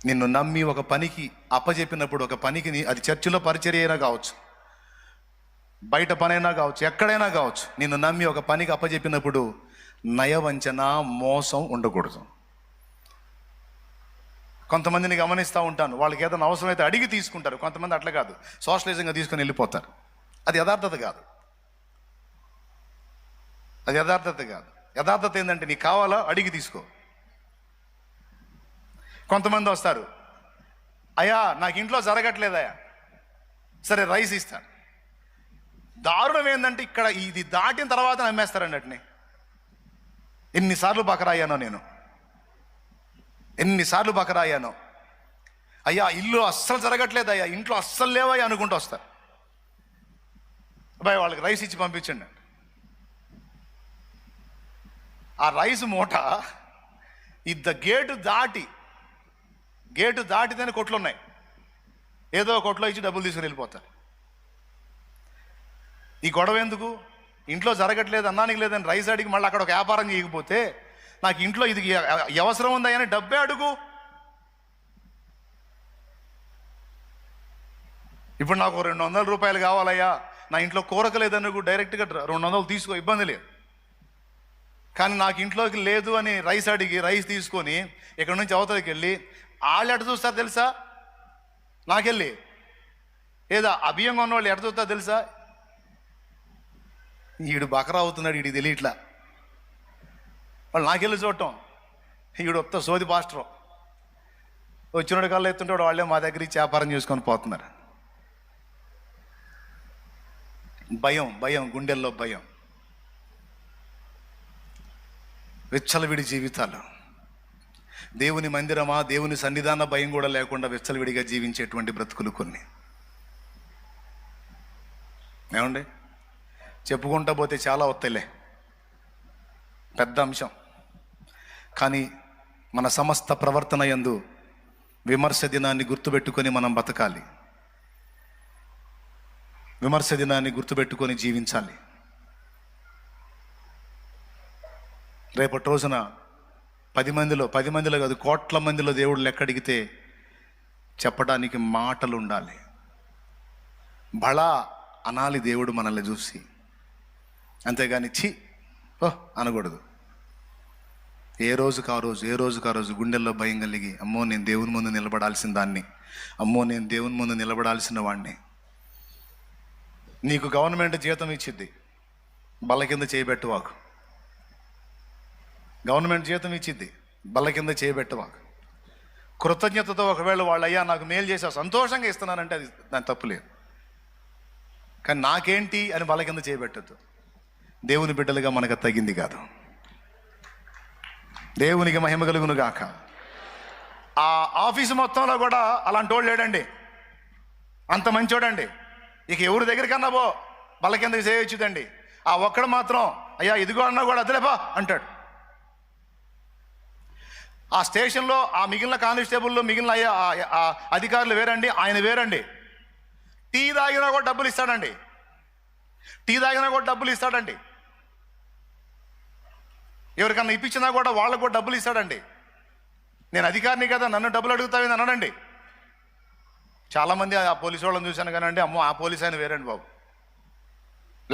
నిన్ను నమ్మి ఒక పనికి అప్పజెప్పినప్పుడు, ఒక పనికి అది చర్చిలో పరిచర్య అయినా కావచ్చు, బయట పనైనా కావచ్చు, ఎక్కడైనా కావచ్చు, నిన్ను నమ్మి ఒక పనికి అప్పజెప్పినప్పుడు నయవంచన, మోసం ఉండకూడదు. కొంతమందిని గమనిస్తూ ఉంటాను, వాళ్ళకి ఏదైనా అవసరమైతే అడిగి తీసుకుంటారు, కొంతమంది అట్లా కాదు, సోషలిజంగా తీసుకొని వెళ్ళిపోతారు. అది యథార్థత కాదు, అది యథార్థత కాదు. యథార్థత ఏంటంటే నీకు కావాలా అడిగి తీసుకో. కొంతమంది వస్తారు, అయ్యా నాకు ఇంట్లో జరగట్లేదయ్యా, సరే రైస్ ఇస్తాను. దారుణం ఏంటంటే ఇక్కడ ఇది దాటిన తర్వాత నమ్మేస్తారండి అట్ని. ఎన్నిసార్లు బకరాయానో నేను, ఎన్నిసార్లు బకరాయానో. అయ్యా ఇల్లు అస్సలు జరగట్లేదయ్యా, ఇంట్లో అస్సలు లేవయ్యా అనుకుంటూ వస్తారు. అబ్బాయి వాళ్ళకి రైస్ ఇచ్చి పంపించండి. ఆ రైస్ మూట గేటు దాటితేనే కొట్లు ఉన్నాయి, ఏదో కొట్లో ఇచ్చి డబ్బులు తీసుకుని వెళ్ళిపోతారు. ఈ గొడవ ఎందుకు? ఇంట్లో జరగట్లేదు, అన్నానికి లేదని రైస్ అడిగి మళ్ళీ అక్కడ ఒక వ్యాపారం చేయకపోతే నాకు ఇంట్లో ఇది అవసరం ఉందా అని డబ్బే అడుగు. ఇప్పుడు నాకు 200 రూపాయలు కావాలయ్యా, నా ఇంట్లో కూరక లేదనుకో, డైరెక్ట్గా 200 తీసుకో, ఇబ్బంది లేదు. కానీ నాకు ఇంట్లోకి లేదు అని రైస్ అడిగి రైస్ తీసుకొని ఇక్కడ నుంచి అవతలకి వెళ్ళి వాళ్ళు ఎట చూస్తారు తెలుసా? నాకెళ్ళి ఏదో అభియంగా ఉన్నవాళ్ళు ఎట చూస్తారు తెలుసా? ఈడు బకరా అవుతున్నాడు, ఈడికి తెలియట్లా. వాళ్ళు నాకెళ్ళి చూడటం, ఈడు వస్తా సోది పాస్టరు వచ్చినోడు కల్లా ఎత్తుంటాడు, వాళ్ళే మా దగ్గరికి వ్యాపారం చేసుకొని పోతున్నారు. భయం, భయం, గుండెల్లో భయం, విచ్చలవిడి జీవితాలు. దేవుని మందిరమా, దేవుని సన్నిధాన భయం కూడా లేకుండా విచ్చలవిడిగా జీవించేటువంటి బ్రతుకులు కొన్ని. ఏమండి, చెప్పుకుంటా పోతే చాలా వస్తాయిలే, పెద్ద అంశం. కానీ మన సమస్త ప్రవర్తన యందు విమర్శ దినాన్ని గుర్తుపెట్టుకొని మనం బతకాలి, విమర్శ దినాన్ని గుర్తుపెట్టుకొని జీవించాలి. రేపటి రోజున 10 మందిలో కాదు, కోట్ల మందిలో దేవుడు లెక్క అడిగితే చెప్పడానికి మాటలు ఉండాలి. బళా అనాలి దేవుడు మనల్ని చూసి, అంతేగాని ఛీ ఓ అనకూడదు. ఏ రోజుకు ఆ రోజు గుండెల్లో భయం కలిగి, అమ్మో నేను దేవుని ముందు నిలబడాల్సిన దాన్ని, అమ్మో నేను దేవుని ముందు నిలబడాల్సిన వాడిని. నీకు గవర్నమెంట్ జీతం ఇచ్చిద్ది, బల్ల కింద చేయబెట్టువాకు. గవర్నమెంట్ జీతం ఇచ్చిద్ది, బల్ల కింద చేయబెట్టువాకు. కృతజ్ఞతతో ఒకవేళ వాళ్ళు అయ్యా నాకు మేలు చేసా సంతోషంగా ఇస్తున్నానంటే అది దాని తప్పులేదు. కానీ నాకేంటి అని బల్ల కింద చేయబెట్టద్దు. దేవుని బిడ్డలుగా మనకు తగింది కాదు. దేవునికి మహిమ కలుగును గాక. ఆ ఆఫీసు మొత్తంలో కూడా అలాంటి వాడు లేడండి, అంత మంచోడండి. ఇక ఎవరి దగ్గరికన్నా పో బల్ల కిందకి చేయొచ్చుదండి. ఆ ఒక్కడు మాత్రం అయ్యా ఇదిగో అన్నా కూడా అదిలేపా అంటాడు. ఆ స్టేషన్లో ఆ మిగిలిన కానిస్టేబుల్లో మిగిలిన ఆ అధికారులు వేరండి, ఆయన వేరండి. టీ తాగినా కూడా డబ్బులు ఇస్తాడండి. ఎవరికన్నా ఇప్పించినా కూడా వాళ్ళకు కూడా డబ్బులు ఇస్తాడండి. నేను అధికారిని కదా, నన్ను డబ్బులు అడుగుతావేని అనడండి. చాలామంది ఆ పోలీసు వాళ్ళని చూశాను కానండి, అమ్మో ఆ పోలీసు ఆయన వేరండి బాబు,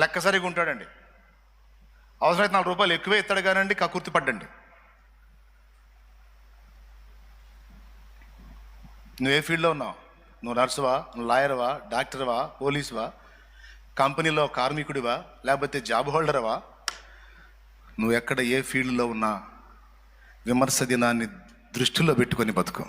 లెక్క సరిగా ఉంటాడండి. అవసరమైతే 4 రూపాయలు ఎక్కువే ఇస్తాడు కానండి, కకుర్తి పడ్డండి. నువ్వు ఏ ఫీల్డ్లో ఉన్నావు? నువ్వు నర్సువా, నువ్వు లాయర్వా, డాక్టర్వా, పోలీసువా, కంపెనీలో కార్మికుడివా, లేకపోతే జాబ్ హోల్డర్వా? నువ్వు ఎక్కడ ఏ ఫీల్డ్లో ఉన్నా విమర్శ దినాన్ని దృష్టిలో పెట్టుకొని బతుకు.